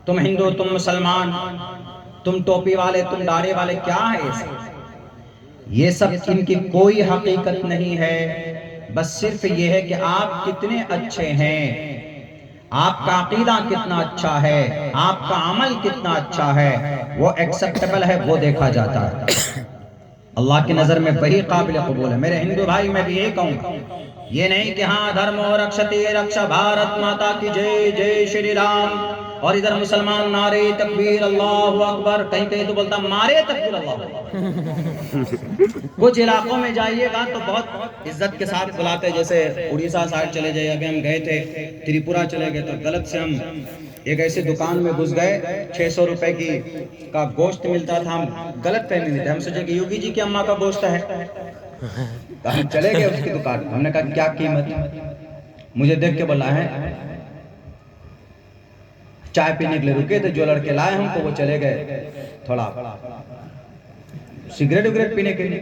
تم ہندو، تم مسلمان، تم ٹوپی والے، تم داڑھی والے، کیا ہے یہ سب؟ ان کی کوئی حقیقت نہیں ہے. بس صرف یہ ہے کہ آپ کتنے اچھے ہیں، آپ کا عقیدہ کتنا اچھا ہے، آپ کا عمل کتنا اچھا ہے، وہ ایکسپٹیبل ہے، وہ دیکھا جاتا ہے. اللہ کی نظر میں وہی قابل قبول ہے. میرے ہندو بھائی میں بھی یہی کہوں گا، یہ نہیں کہ ہاں دھرمو رکشتے رکشا بھارت ماتا کی جے جے شری رام، اور ادھر مسلمان نعرے تکبیر اللہ اکبر، کہیں تو بولتا مارے تکبیر اللہ اکبر. کچھ علاقوں میں جائیے گا تو بہت عزت کے ساتھ بلاتے، جیسے اڑیسہ سائڈ چلے جائیے. ابھی ہم گئے تھے تریپورہ چلے گئے تو غلط سے ہم ایک ایسے دکان میں گھس گئے، 600 روپے کا گوشت ملتا تھا. ہم غلط فہمی میں تھے، ہم سوچے کہ یوگی جی کی اماں کا گوشت ہے. تو ہم چلے گئے اس کی دکان. ہم نے کہا کیا قیمت؟ مجھے دیکھ کے بولا ہے چائے پینے کے لیے رکے تھے، جو لڑکے لائے ہم کو وہ چلے گئے تھوڑا سگریٹ وگریٹ پینے کے لیے.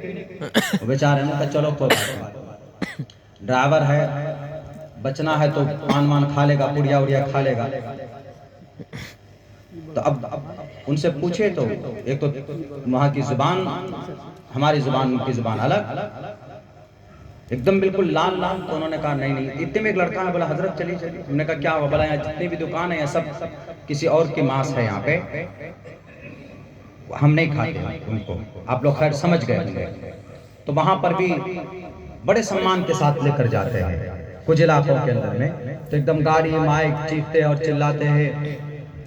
بیچارے نے کہا چلو کوئی بات نہیں، ڈرائیور ہے، بچنا ہے تو پان مان کھا لے گا، پڑیا اڑیا کھا لے گا. تو اب ان سے پوچھے تو ایک تو وہاں کی زبان ہماری زبان ان کی زبان الگ، ایک دم بالکل لال لال. تو انہوں نے کہا نہیں نہیں. اتنے میں ایک لڑکا ہے، بولا حضرت چلیے چلیے. ہم نے کہا کیا ہوا؟ بولا یہاں جتنی بھی دکان ہے سب کسی اور کی ماس ہے یہاں پہ، ہم نہیں کھاتے ان کو، آپ لوگ خیر سمجھ گئے ہوں گے. تو وہاں پر بھی بڑے سمان کے ساتھ لے کر جاتے ہیں کچھ علاقوں کے اندر میں، تو ایک دم گاڑی مائک چیختے اور چلاتے ہیں.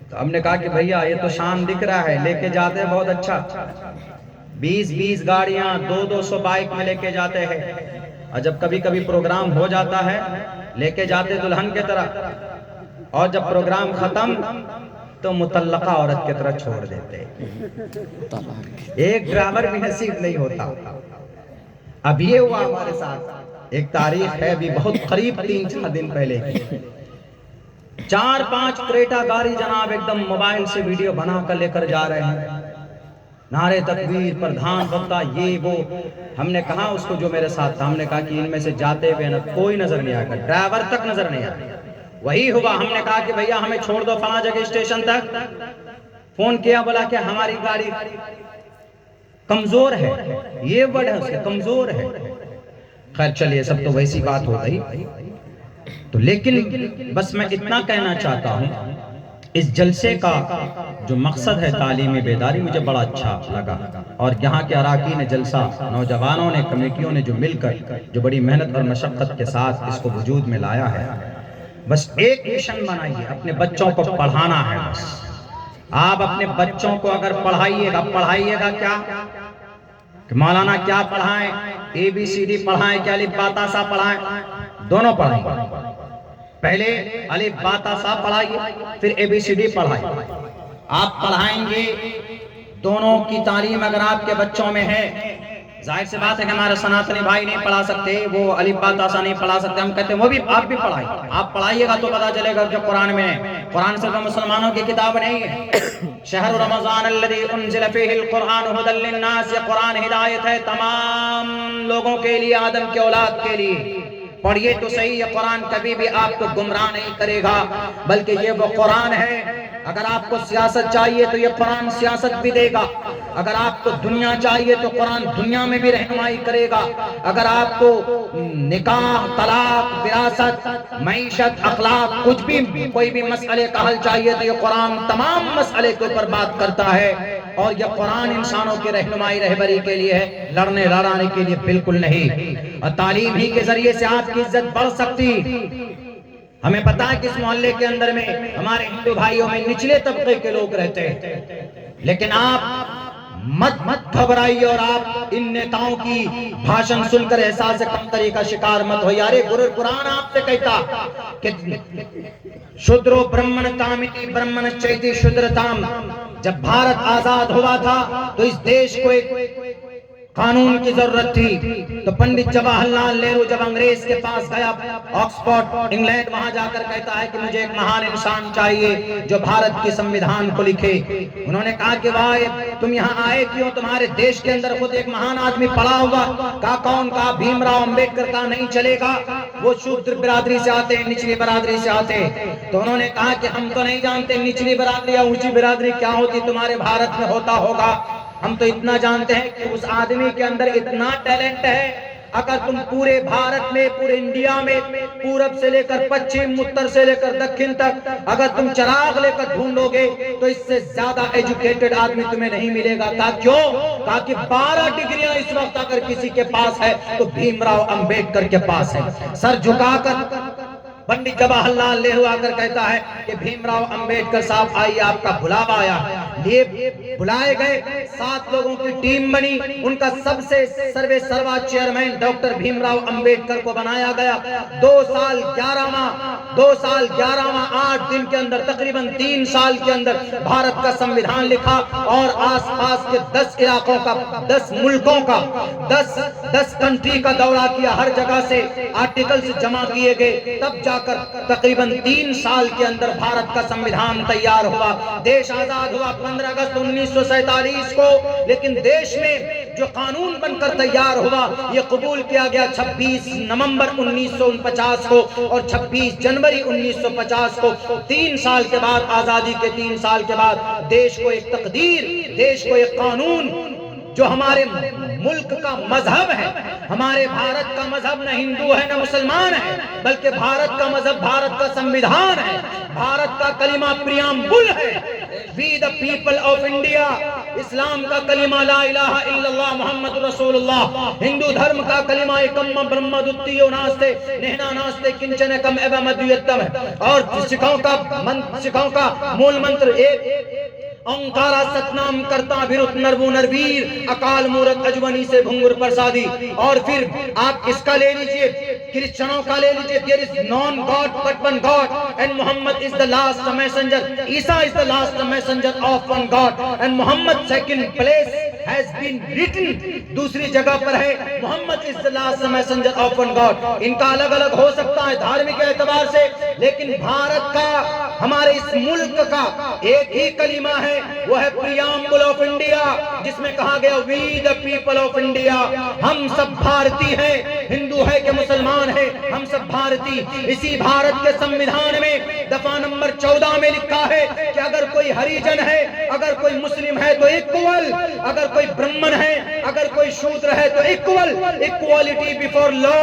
تو ہم نے کہا کہ بھیا یہ تو شان دکھ رہا ہے، لے کے جاتے ہیں بہت اچھا، 20 گاڑیاں 200 بائک میں لے کے جاتے ہیں. اور جب کبھی کبھی پروگرام ہو جاتا ہے لے کے جاتے دلہن کے طرح، اور جب پروگرام ختم تو مطلقہ عورت کی طرح چھوڑ دیتے. ایک ڈرائیور بھی نصیب نہیں ہوتا. اب یہ ہوا ہمارے ساتھ، ایک تاریخ ہے بھی بہت قریب 3-4 دن پہلے کی. 4-5 کریٹا گاڑی جناب ایک دم موبائل سے ویڈیو بنا کر لے کر جا رہے ہیں، نعرے تکبیر، پردھان وقتا، یہ وہ. ہم نے کہا اس کو جو میرے ساتھ تھا، ہم نے کہا کہ ان میں سے جاتے ہوئے کوئی نظر نہیں آئے گا، ڈرائیور تک نظر نہیں آئے. وہی ہوا. ہم نے کہا کہ بھیا ہمیں چھوڑ دو فلاں جگہ اسٹیشن تک. فون کیا، بولا کہ ہماری گاڑی کمزور ہے، یہ ورڈ ہے اس کے، کمزور ہے. خیر چلیے سب تو ویسی بات ہو گئی. تو لیکن بس میں اتنا کہنا چاہتا ہوں، اس جلسے کا جو مقصد ہے تعلیمی بیداری، مجھے بڑا اچھا لگا. اور یہاں کے اراکین جلسہ، نوجوانوں نے، کمیٹیوں نے جو مل کر جو بڑی محنت اور مشقت کے ساتھ اس کو وجود میں لایا ہے، بس ایک مشن بنائیے، اپنے بچوں کو پڑھانا ہے. بس آپ اپنے بچوں کو اگر پڑھائیے گا کیا کہ مولانا کیا پڑھائیں؟ ABCD پڑھائیں کیا الف با تا سا پڑھائیں؟ دونوں پڑھائیں. پہلے الف با تا سا پڑھائیے، پھر ABCD پڑھائیے. آپ پڑھائیں گے، دونوں کی تعلیم اگر آپ کے بچوں میں ہے، ظاہر سی بات ہے کہ ہمارے سناتنی بھائی نہیں پڑھا سکتے، وہ الف با تا سا نہیں پڑھا سکتے. ہم کہتے ہیں وہ بھی آپ بھی پڑھائیں. آپ پڑھائیے گا تو پتا چلے گا جو قرآن میں ہے. قرآن صرف مسلمانوں کی کتاب نہیں ہے. شہر رمضان الذی انزل فیہ القرآن ھدی للناس، یہ قرآن ہدایت ہے تمام لوگوں کے لیے، آدم کے اولاد کے لیے. پڑھیے تو صحیح، یہ قرآن کبھی بھی آپ کو گمراہ نہیں کرے گا، بلکہ یہ وہ قرآن ہے. اگر آپ کو سیاست چاہیے تو یہ قرآن سیاست بھی دے گا. اگر آپ کو دنیا چاہیے تو قرآن دنیا میں بھی رہنمائی کرے گا. اگر آپ کو نکاح، طلاق، وراثت، معیشت، اخلاق، کچھ بھی کوئی بھی مسئلے کا حل چاہیے تو یہ قرآن تمام مسئلے کے اوپر بات کرتا ہے. اور یہ قرآن انسانوں کی رہنمائی رہبری کے لیے ہے، لڑنے لڑانے کے لیے بالکل نہیں. اور تعلیم ہی کے ذریعے سے آپ کی عزت بڑھ سکتی. ہمیں پتا ہے کہ اس محلے کے اندر میں ہمارے ہندو بھائیوں میں نچلے طبقے کے لوگ رہتے ہیں، لیکن آپ مت گھبرائیے اور آپ ان نیتاؤں کی بھاشن سن کر احساس کمتری کا شکار مت ہو. یارے قرآن آپ سے کہتا کہ شودرو برہمن تامتی برہمن چیتی شودرتام. جب بھارت آزاد ہوا تھا تو اس دیش کو ایک قانون کی ضرورت تھی. تو پنڈت جواہر لال نہرو جب انگریز کے پاس گیا آکسفورڈ انگلینڈ، وہاں جا کر کہتا ہے کہ مجھے ایک مہان انسان چاہیے جو بھارت کی سمویدھان کو لکھے. انہوں نے کہا کہ واہ تم یہاں آئے کیوں؟ تمہارے دیش کے اندر خود ایک مہان آدمی پڑا ہوا. کہا کون؟ کہا بھیم راؤ امبیڈکر. کا نہیں چلے گا، وہ شودر برادری سے آتے ہیں، نچلی برادری سے آتے ہیں. تو انہوں نے کہا کہ ہم تو نہیں جانتے نچلی برادری یا اونچی برادری کیا ہوتی، تمہارے بھارت میں ہوتا ہوگا. ہم تو اتنا جانتے ہیں کہ اس آدمی کے اندر اتنا ٹیلنٹ ہے، اگر تم پورے بھارت میں، پورے انڈیا میں، پورب سے لے کر پچھم، اتر سے لے کر دکھن تک اگر تم چراغ لے کر ڈھونڈو گے تو اس سے زیادہ ایجوکیٹڈ آدمی تمہیں نہیں ملے گا. کہا کیوں؟ کہا کہ 12 ڈگریاں اس وقت اگر کسی کے پاس ہے تو بھیم راؤ امبیڈکر کے پاس ہے. سر جھکا کر پنڈت جواہر لال نہرو آ کر کہتا ہے کہ بھیم راؤ امبیڈکر صاحب آئیے، آپ کا بلاوا آیا. یہ بلائے گئے، 7 لوگوں کی ٹیم بنی، ان کا سب سے سروے سروا چیئرمین ڈاکٹر بھیم راؤ امبیڈکر کو بنایا گیا. 2 سال 11 ماہ 8 دن کے اندر، تقریباً 3 سال کے اندر بھارت کا سمویدھان لکھا اور آس پاس کے 10 علاقوں کا، 10 ملکوں کا، 10 کنٹری کا دورہ کیا. ہر جگہ سے آرٹیکلز جمع کیے گئے، تب جا کر تقریباً 3 سال کے اندر بھارت کا سمویدھان تیار ہوا. دیش آزاد ہوا 15 اگست 1947 کو. لیکن دیش میں جو قانون بن کر تیار ہوا یہ قبول کیا گیا 26 نومبر 1949 کو اور 26 جنوری 1950 کو 3 سال کے بعد آزادی کے 3 سال کے بعد دیش کو ایک تقدیر، دیش کو ایک قانون جو ہمارے ملک کا مذہب ہے. ہمارے بھارت کا مذہب نہ ہندو ہے نہ مسلمان ہے، بلکہ بھارت کا مذہب بھارت کا سنویدھان ہے، بھارت کا کلمہ پریامبل ہے. We the people of India. اسلام کا کلمہ لا الہ الا اللہ محمد رسول اللہ. ہندو دھرم کا کلمہ ایکم برہم دتیو ناستے نہنا ناستے کنچن کم ایو مدویتم ہے. اور سکھوں کا مول منتر ایک اومکارا ستنام کرتا بھرت نرو نرویر اکال مورت اجونی سے بھنگر پرسادی. اور پھر آپ اس کا لے لیجئے، کرسچنوں کا لے لیجئے، there is non God but one God and Muhammad is the last messenger. Isa is the last messenger of one God and Muhammad second place has been written. دوسری جگہ پر ہے محمد is the last messenger of one God. ان کا الگ الگ ہو سکتا ہے دھارمک اعتبار سے، لیکن بھارت کا، ہمارے اس ملک کا ایک ہی کلمہ ہے، وہ ہے پریامبل آف انڈیا، جس میں کہا گیا وی دا پیپل آف انڈیا. ہم سب بھارتی ہیں، ہندو ہے کہ مسلمان ہے، ہم سب بھارتی. اسی بھارت کے سنویدھان میں دفعہ نمبر 14 میں لکھا ہے کہ اگر کوئی ہریجن ہے، اگر کوئی مسلم ہے تو ایکول، اگر کوئی برہمن ہے، اگر کوئی شودر ہے تو ایکول. ایکوالٹی بیفور لا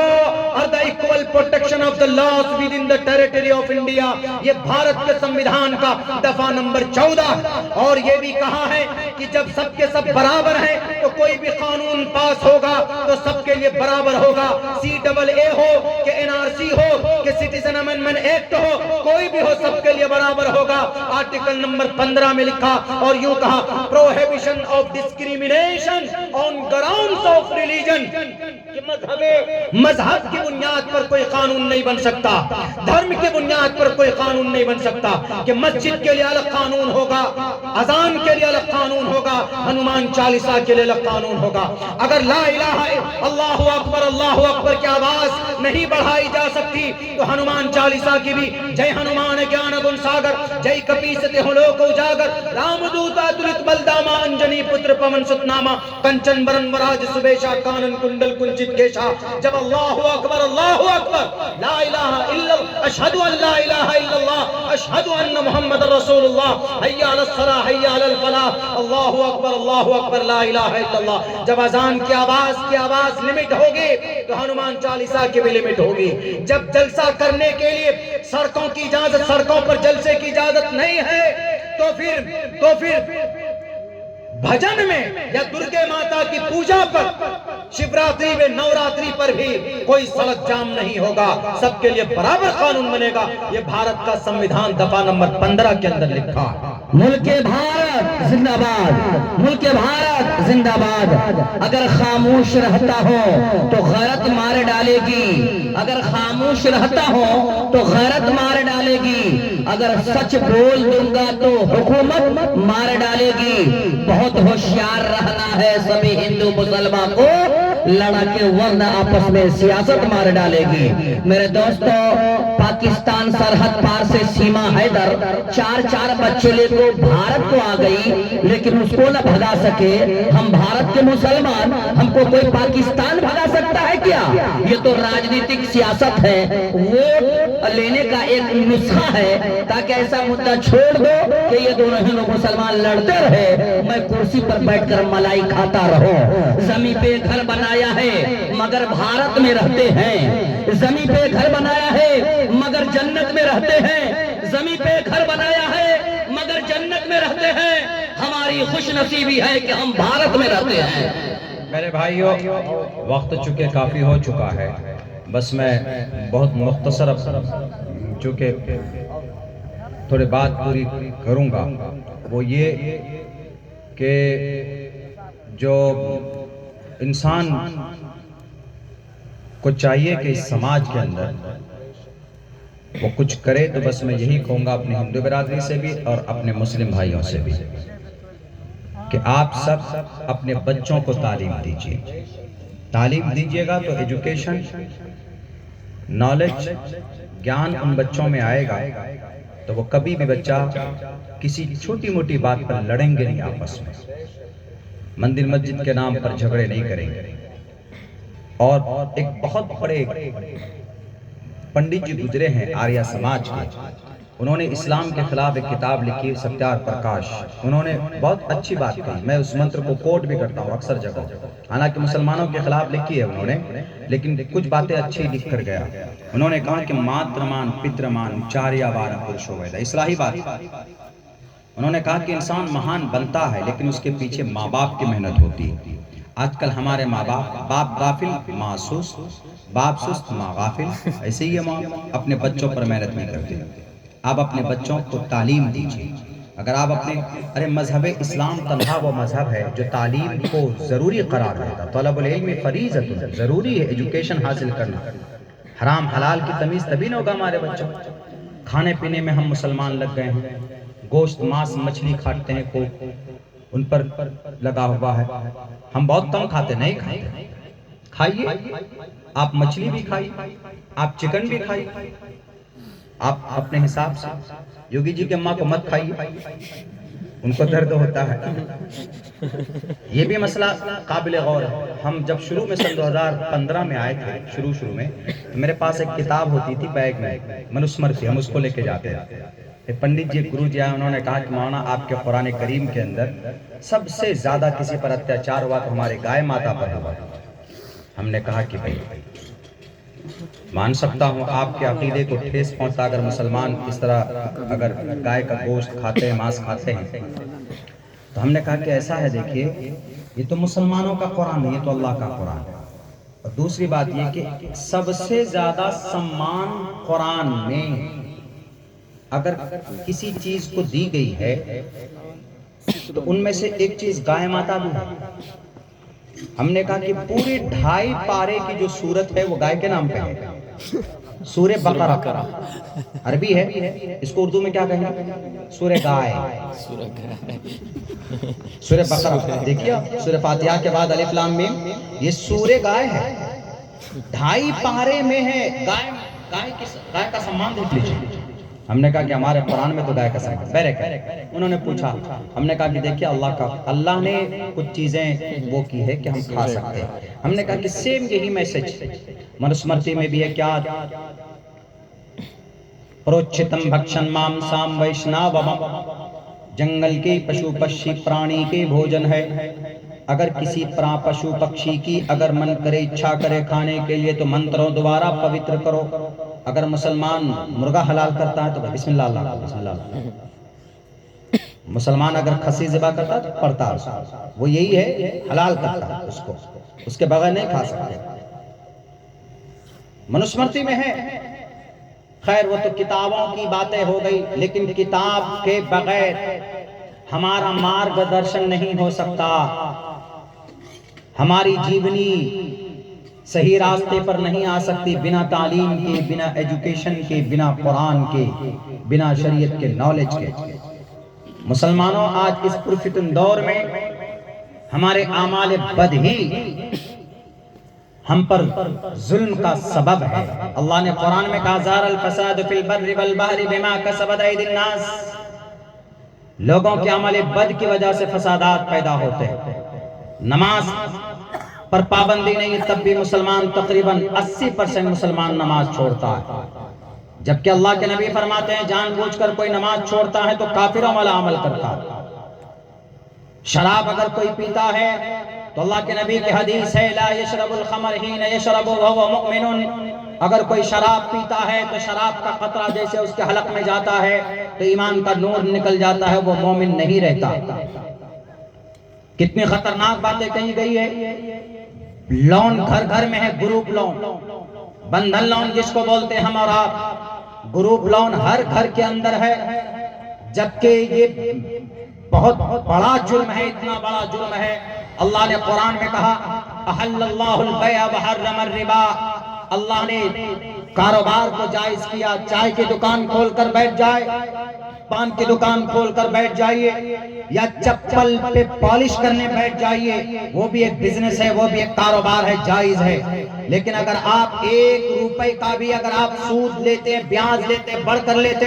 اور the equal protection of the laws within the territory of India. یہ بھارت کے سنویدھان کا دفعہ نمبر 14. اور یہ بھی کہا ہے کہ جب سب کے سب برابر ہیں تو کوئی بھی قانون پاس ہوگا تو سب کے لیے برابر ہوگا. CAA ہو کہ NRC ہو کہ سٹیزن امینڈمنٹ ایکٹ ہو، کوئی بھی ہو سب کے لیے برابر ہوگا. آرٹیکل نمبر 15 میں لکھا اور یوں کہا prohibition of discrimination on grounds of religion, کہ مذہب کی بنیاد پر کوئی قانون نہیں بن سکتا، دھرم کی بنیاد پر کوئی قانون نہیں بن سکتا. کہ مسجد کے لیے الگ قانون ہوگا، اذان کے لیے الگ قانون ہوگا، ہنومان چالیسا کے لیے الگ قانون ہوگا. اگر لا الہ اللہ اکبر کی آواز نہیں بڑھائی جا سکتی تو ہنومان چالیسا کی بھی جے ہنومان گیان گن ساگر جے کپیستے ہلوک اجاگر رام دوتا تلت بلداما انجنی پتر پون ستناما کنچن برن وراج سبیشا کانن کنڈل کنچت کیشا. جب اللہ اکبر لا الہ الا اللہ اشہد ان لا الہ الا اللہ اشہد ان محمد رسول اللہ حی علی الصلاۃ حی علی الفلاح اللہ اکبر لا الہ الا اللہ. جب اذان کی آواز لمٹ ہوگی تو ہنومان چالیسا کی بھی لمٹ ہوگی. جب جلسہ کرنے کے لیے سڑکوں کی اجازت، سڑکوں پر جلسے کی اجازت نہیں ہے تو پھر بھجن میں یا درگے ماتا کی پوجا پر، شیوراتری میں، نوراتری پر بھی کوئی سڑک جام نہیں ہوگا، سب کے لیے برابر قانون بنے گا. یہ بھارت کا سنویدھان دفعہ نمبر 15 کے اندر لکھا. ملک بھارت زندہ باد، ملک بھارت زندہ باد. اگر خاموش رہتا ہو تو غیرت مار ڈالے گی، اگر خاموش رہتا ہو تو غیرت مار ڈالے گی، اگر سچ بول دوں گا تو حکومت مار ڈالے گی. بہت ہوشیار رہنا ہے سبھی ہندو مسلمان کو، لڑا کے ورنہ آپس میں سیاست مار ڈالے گی. میرے دوستو، پاکستان سرحد پار سے سیما حیدر 4 بچے لے کو بھارت کو آ گئی، لیکن اس کو نہ بھگا سکے. ہم بھارت کے مسلمان، ہم کو کوئی پاکستان بھگا سکتا ہے کیا؟ یہ تو راجنیتک سیاست ہے، ووٹ لینے کا ایک نسخہ ہے تاکہ ایسا مدعا چھوڑ دو کہ یہ دونوں ہندو مسلمان لڑتے رہے، میں کرسی پر بیٹھ کر ملائی کھاتا رہوں. زمین پہ گھر بنایا ہے مگر بھارت میں رہتے ہیں، زمین پہ گھر بنایا ہے مگر جنت میں رہتے ہیں، زمین پہ گھر بنایا ہے مگر جنت میں رہتے ہیں. ہماری خوش نصیبی ہے کہ ہم بھارت میں رہتے ہیں. میرے بھائیوں، وقت چکے کافی ہو چکا ہے، بس میں بہت مختصر چونکہ تھوڑے بات پوری کروں گا. وہ یہ کہ جو انسان کو چاہیے کہ اس سماج کے اندر وہ کچھ کرے، تو بس میں یہی کہوں گا اپنی ہندو برادری سے بھی اور اپنے مسلم بھائیوں سے بھی کہ آپ سب اپنے بچوں کو تعلیم دیجیے. تعلیم دیجیے گا تو ایجوکیشن، نالج، گیان ان بچوں میں آئے گا تو وہ کبھی بھی بچہ کسی چھوٹی موٹی بات پر لڑیں گے نہیں آپس میں. مندر مسجد کے نام پر جھگڑے نہیں کریں گے. اور ایک بہت بڑے پنڈت جی گزرے ہیں آریہ سماج کے، انہوں نے اسلام کے خلاف ایک کتاب لکھی ستیار پرکاش. انہوں نے بہت اچھی بات کہی، میں اس منتر کو کوٹ بھی کرتا ہوں اکثر جگہ، حالانکہ مسلمانوں کے خلاف لکھی ہے انہوں نے، لیکن کچھ باتیں اچھی لکھ کر گیا. انہوں نے کہا کہ ماترمان پترمان چاریا وار پرشو ویدا، اصلاحی بات. انہوں نے کہا کہ انسان مہان بنتا ہے لیکن اس کے پیچھے ماں باپ کی محنت ہوتی ہے. آج کل ہمارے ماں باپ غافل ماں سست، باپ سست ماں غافل، ایسے ہی ماں اپنے بچوں پر محنت نہیں کرتے. آپ اپنے بچوں کو تعلیم دیجیے. اگر آپ اپنے مذہب اسلام تنہا وہ مذہب ہے جو تعلیم کو ضروری قرار دیتا. طلب العلم فریضۃ، ضروری ہے ایجوکیشن حاصل کرنا. حرام حلال کی تمیز تبھی نہ ہوگا ہمارے بچوں. کھانے پینے میں ہم مسلمان لگ گئے ہیں، گوشت ماس مچھلی کھاتے ہیں، کو ان پر لگا ہوا ہے. ہم بہت کم کھاتے، نہیں کھاتے. کھائیے، آپ مچھلی بھی کھائیے، آپ چکن بھی کھائیے، آپ اپنے حساب سے. یوگی جی کے ماں کو مت کھائیے، ان کو درد ہوتا ہے. یہ بھی مسئلہ قابل غور ہے. ہم جب شروع میں سن 2015 میں آئے تھے، شروع میں تو میرے پاس ایک کتاب ہوتی تھی بیگ میں، منوسمرتی، ہم اس کو لے کے جاتے تھے. پنڈت جی گرو جی آئے، انہوں نے کہا کہ مولانا آپ کے قرآن کریم کے اندر سب سے زیادہ کسی پر اتیاچار ہوا تو ہمارے گائے ماتا پر ہوا. ہم نے کہا کہ بھائی مان سکتا ہوں آپ کے عقیدے کو ٹھیس پہنچتا اگر مسلمان اس طرح اگر گائے کا گوشت کھاتے ہیں، ماس کھاتے ہیں. تو ہم نے کہا کہ ایسا ہے، دیکھیے یہ تو مسلمانوں کا قرآن ہے، یہ تو اللہ کا قرآن ہے. اور دوسری بات یہ کہ سب سے زیادہ سمان قرآن میں اگر کسی چیز کو دی گئی ہے تو ان میں سے ایک چیز گائے ماتا بھی ہے. ہم نے کہا کہ پورے 2.5 پارے کی جو سورت ہے وہ گائے کے نام پہ ہے. سورہ بقرہ عربی ہے، اس کو اردو میں کیا کہیں گے؟ سورہ گائے. سورہ بقرہ دیکھیے، سورہ فاتحہ کے بعد الف لام میم، یہ سورہ گائے ہے. 2.5 پارے میں ہے. گائے کا سمان دیکھ لیجیے. ہم نے کہا کہ ہمارے قرآن میں تو گائے کا سمان بیرک ہے. انہوں نے پوچھا، ہم نے کہا کہ دیکھیے اللہ نے کچھ چیزیں وہ کی ہے کہ ہم کھا سکتے ہیں. ہم نے کہا کہ سیم یہی میسج منوسمرتی میں بھی ہے. کیا پروچتم بھکشن مام سام ویشناوم، جنگل کے پشو پکشی پرانی کے بھوجن ہے. اگر کسی پشو پکشی کی اگر من کرے اچھا کرے کھانے کے لیے تو منتروں دوبارہ پوتر کرو. اگر مسلمان مرغا حلال کرتا ہے تو بسم اللہ اللہ بسم اللہ اللہ. مسلمان اگر کھسی ذبح کرتا ہے تو پڑھتا ہے، وہ یہی ہے حلال کرتا ہے اس کو، اس کے بغیر نہیں کھا سکتے. منوسمرتی میں ہے. خیر وہ تو کتابوں کی باتیں ہو گئی، لیکن کتاب کے بغیر ہمارا مارگ درشن نہیں ہو سکتا. ہماری جیونی صحیح راستے پر نہیں آ سکتی بنا تعلیم کے، بنا ایجوکیشن کے، بنا قرآن کے، بنا شریعت کے نالج کے. مسلمانوں آج اس پرفتن دور میں ہمارے اعمال بد ہی ہم پر ظلم کا سبب ہے. اللہ نے قرآن میں کہا ظہر الفساد فی البر والبحر بما کسبت ایدی الناس، لوگوں کے عمل بد کی وجہ سے فسادات پیدا ہوتے ہیں. نماز پر پابندی نہیں، تب بھی مسلمان تقریباً 80% مسلمان نماز چھوڑتا ہے. جبکہ اللہ کے نبی فرماتے ہیں جان بوجھ کر کوئی نماز چھوڑتا ہے تو کافروں والا عمل کرتا ہے. شراب اگر کوئی پیتا ہے تو اللہ کے نبی کی حدیث ہے لا یشرب الخمر حین یشرب وهو مؤمن، اگر کوئی شراب پیتا ہے تو شراب کا قطرہ جیسے اس کے حلق میں جاتا ہے تو ایمان کا نور نکل جاتا ہے، وہ مومن نہیں رہتا. کتنی خطرناک باتیں کہی گئی ہے. لون گھر گھر میں ہے، گروپ لون، بندھن لون جس کو بولتے ہیں ہم اور آپ، گروپ لون ہر گھر کے اندر ہے. جبکہ یہ بہت بڑا جرم ہے، اتنا بڑا جرم ہے. اللہ نے قرآن میں کہا احل اللہ البیع وحرم الربا، اللہ نے کاروبار کو جائز کیا. چائے کی دکان کھول کر بیٹھ جائے، پان کی دکان کھول کر بیٹھ جائیے، یا چپل پہ پالش کرنے بیٹھ جائیے، وہ بھی ایک بزنس ہے، وہ بھی ایک کاروبار ہے، جائز ہے. لیکن اگر آپ 1 روپے کا بھی اگر آپ سود لیتے، بیاج لیتے، بڑھ کر لیتے،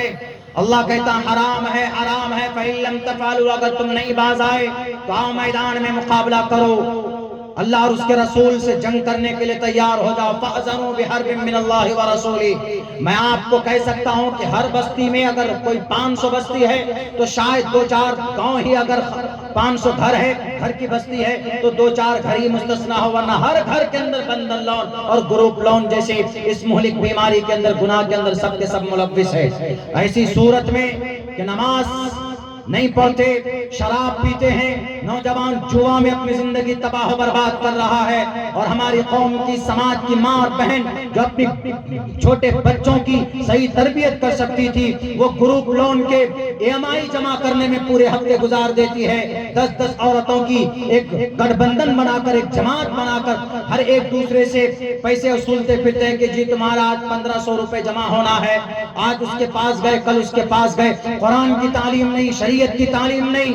اللہ کہتا حرام ہے فَإِن لَمْ تَفْعَلُوا، اگر تم نہیں باز آئے تو آؤ میدان میں مقابلہ کرو، اللہ اور اس کے رسول سے جنگ کرنے کے لیے تیار ہو جاؤ۔ فَأْذَنُوا بِحَرْبٍ مِّنَ اللَّهِ وَرَسُولِهِ، میں آپ کو کہہ سکتا ہوں کہ ہر بستی میں اگر کوئی 500 بستی ہے تو شاید 2-4 گاؤں ہی، اگر 500 گھر ہے، گھر کی بستی ہے تو 2-4 گھر ہی مستثنا ہو، ورنہ ہر گھر کے اندر بندن لون اور گروپ لون جیسے اس مہلک بیماری کے اندر، گناہ کے اندر سب کے سب ملوث ہے۔ ایسی صورت میں کہ نماز نہیں پڑھتے، شراب پیتے ہیں، نوجوان جوا میں اپنی زندگی تباہ و برباد کر رہا ہے، اور ہماری قوم کی، سماج کی ماں اور بہن جو اپنی چھوٹے بچوں کی صحیح تربیت کر سکتی تھی، وہ گروپ لون کے EMI جمع کرنے میں پورے ہفتے گزار دیتی ہے۔ 10 عورتوں کی ایک گٹھ بندھن بنا کر، ایک جماعت بنا کر ہر ایک دوسرے سے پیسے وصولتے پھرتے ہیں کہ جی تمہارا آج 1500 روپے جمع ہونا ہے، آج اس کے پاس گئے، کل اس کے پاس گئے۔ قرآن کی تعلیم نہیں، شریعت کی تعلیم نہیں،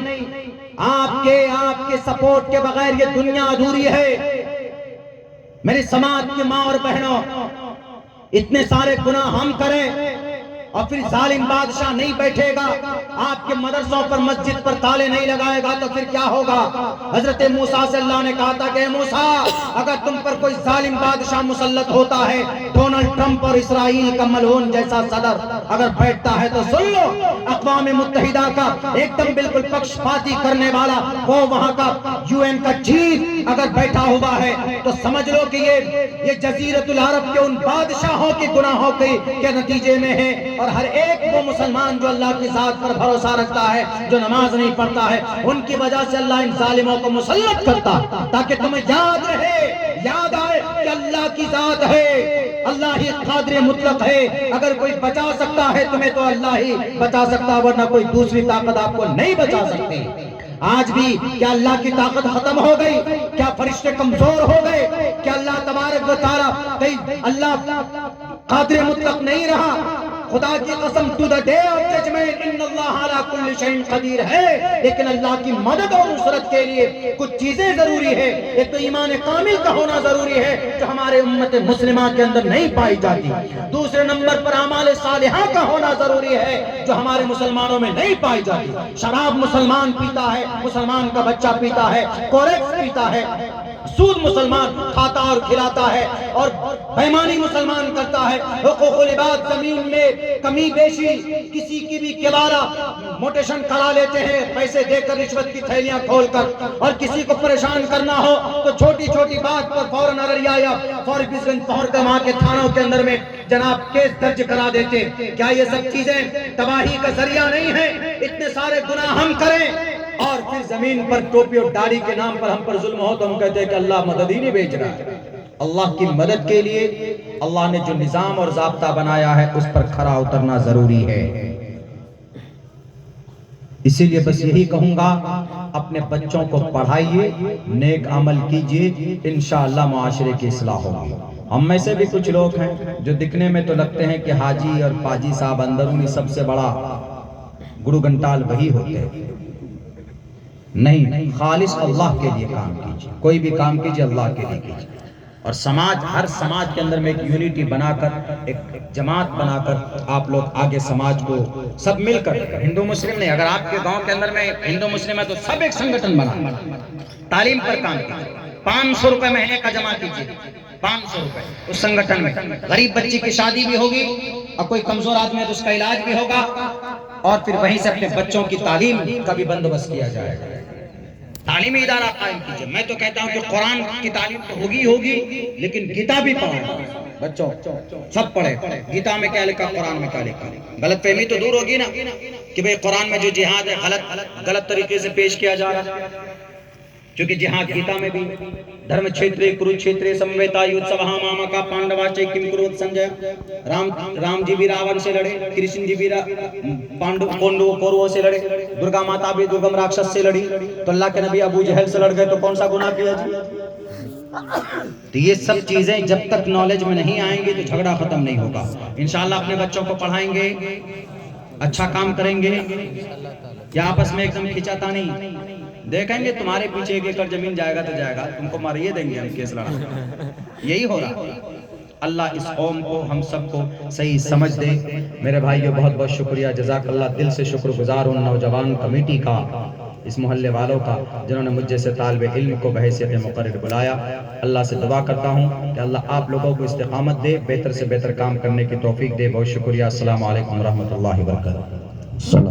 آپ کے سپورٹ کے بغیر یہ دنیا ادھوری ہے۔ میری سماج کی ماں اور بہنوں، اتنے سارے گناہ ہم کریں اور پھر ظالم بادشاہ نہیں بیٹھے گا، آپ کے مدرسوں پر، مسجد پر تالے نہیں لگائے گا تو پھر کیا ہوگا؟ حضرت موسیٰ سے اللہ نے کہا تھا کہ موسیٰ، اگر تم پر کوئی ظالم بادشاہ مسلط ہوتا ہے، ڈونلڈ ٹرمپ اور اسرائیل کا ملعون جیسا صدر اگر بیٹھتا ہے تو سن لو، اقوام متحدہ کا ایک دم بالکل پکشپاتی کرنے والا، وہ وہاں کا UN کا چیف اگر بیٹھا ہوا ہے تو سمجھ لو کہ یہ جزیرۃ العرب کے ان بادشاہوں کی گناہوں کے نتیجے میں ہے۔ اور ہر ایک وہ مسلمان جو اللہ کی ذات پر بھروسہ رکھتا ہے، جو نماز نہیں پڑھتا ہے، ان کی وجہ سے اللہ ان ظالموں کو مسلط کرتا، تاکہ تمہیں یاد رہے، یاد آئے کہ اللہ کی ذات ہے، اللہ ہی قادر مطلق ہے۔ اگر کوئی بچا سکتا ہے تمہیں تو اللہ ہی بچا سکتا، ورنہ کوئی دوسری طاقت آپ کو نہیں بچا سکتی۔ آج بھی کیا اللہ کی طاقت ختم ہو گئی؟ کیا فرشتے کمزور ہو گئے؟ کیا اللہ تبارک و تعالیٰ کہیں اللہ قادر مطلق نہیں رہا؟ خدا کی قسم to the day of judgement ان اللہ علی کل شیء قدیر ہے، لیکن اللہ کی مدد اور نصرت کے لیے کچھ چیزیں ضروری ہے۔ ایک تو ایمان کامل کا ہونا ضروری ہے جو ہمارے امت مسلمہ کے اندر نہیں پائی جاتی، دوسرے نمبر پر اعمال صالحہ کا ہونا ضروری ہے جو ہمارے مسلمانوں میں نہیں پائی جاتی۔ شراب مسلمان پیتا ہے، مسلمان کا بچہ پیتا ہے، کوریکس پیتا ہے، سود مسلمان کھاتا اور کھلاتا ہے، اور بےمانی مسلمان کرتا ہے۔ حقوق العباد زمین میں کمی بیشی کسی کی بھی کبارہ موٹیشن کرا لیتے ہیں، پیسے دے کر، رشوت کی تھیلیاں کھول کر، اور کسی کو پریشان کرنا ہو تو چھوٹی چھوٹی بات پر فوراً ارریا یا فارغ پہنچ کر وہاں کے تھانوں کے اندر میں جناب کیس درج کرا دیتے۔ کیا یہ سب چیزیں تباہی کا ذریعہ نہیں ہیں؟ اتنے سارے گناہ ہم کریں اور پھر زمین پر ٹوپی اور داڑھی کے نام پر ہم پر ظلم ہو تو ہم کہتے ہیں کہ اللہ مدد ہی نہیں بھیج رہا ہے۔ اللہ کی مدد کے لیے اللہ نے جو نظام اور ضابطہ بنایا ہے اس پر کھرا اترنا ضروری ہے۔ اسی لیے بس یہی کہوں گا، اپنے بچوں کو پڑھائیے، نیک عمل کیجئے، انشاءاللہ معاشرے کی اصلاح ہوگی۔ ہم میں سے بھی کچھ لوگ ہیں جو دکھنے میں تو لگتے ہیں کہ حاجی اور پاجی صاحب، اندرونی سب سے بڑا گڑو گھنٹال وہی ہوتے ہیں۔ نہیں، خالص اللہ کے لیے کام کیجئے، کوئی بھی کام کیجئے اللہ کے لیے کیجئے، اور سماج، ہر سماج کے اندر میں ایک یونٹی بنا کر، ایک جماعت بنا کر آپ لوگ آگے سماج کو سب مل کر، ہندو مسلم نہیں، اگر آپ کے گاؤں کے اندر میں ہندو مسلم ہے تو سب ایک سنگٹن بنا، تعلیم پر کام کیجئے، 500 روپے مہینے کا جمع کیجئے، 500 روپے اس سنگٹن میں، غریب بچی کی شادی بھی ہوگی اور کوئی کمزور آدمی ہے تو اس کا علاج بھی ہوگا، اور پھر وہیں سے اپنے بچوں کی تعلیم کا بھی بندوبست کیا جائے گا۔ تعلیمی ادارہ قائم کیجئے۔ میں تو کہتا ہوں کہ قرآن کی تعلیم تو ہوگی، لیکن گیتا بھی پڑھائیں، بچوں سب پڑھے، گیتا میں کیا لکھا، قرآن میں کیا لکھا۔ غلط فہمی تو دور ہوگی نا کہ بھئی قرآن میں جو جہاد ہے غلط طریقے سے پیش کیا جا رہا ہے، کیونکہ جہاد گیتا میں بھی دھرم چھیترے کروچھیترے سمویتا یوتسوہ مامکا پانڈواچے کم کروت سنجے، رام جی بھی راون سے لڑے، کرشن جی بھی پانڈو کورو سے لڑے، درگا ماتا بھی درگم راکشس سے لڑی، تو اللہ کے نبی ابو جہل سے لڑ گئے تو کون سا گناہ کیا جی؟ تو یہ سب چیزیں جب تک نالج میں نہیں آئیں گی تو جھگڑا ختم نہیں ہوگا۔ انشاءاللہ اپنے بچوں کو پڑھائیں گے، اچھا کام کریں گے، یا آپس میں ایک دم کھچاتا نہیں، دیکھیں گے تمہارے پیچھے 1 ایکڑ زمین جائے گا تو جائے گا، تم کو ماریے دیں گے ہم کیس لڑا، یہی ہو رہا۔ اللہ اس قوم کو ہم سب کو صحیح سمجھ دے۔ میرے بھائیو بہت بہت شکریہ، جزاک اللہ، دل سے شکر گزار ہوں نوجوان کمیٹی کا، اس محلے والوں کا، جنہوں نے مجھ جیسے طالب علم کو بحیثیت مقرر بلایا۔ اللہ سے دعا کرتا ہوں کہ اللہ آپ لوگوں کو استقامت دے، بہتر سے بہتر کام کرنے کی توفیق دے۔ بہت شکریہ، السلام علیکم ورحمۃ اللہ وبرکاتہ۔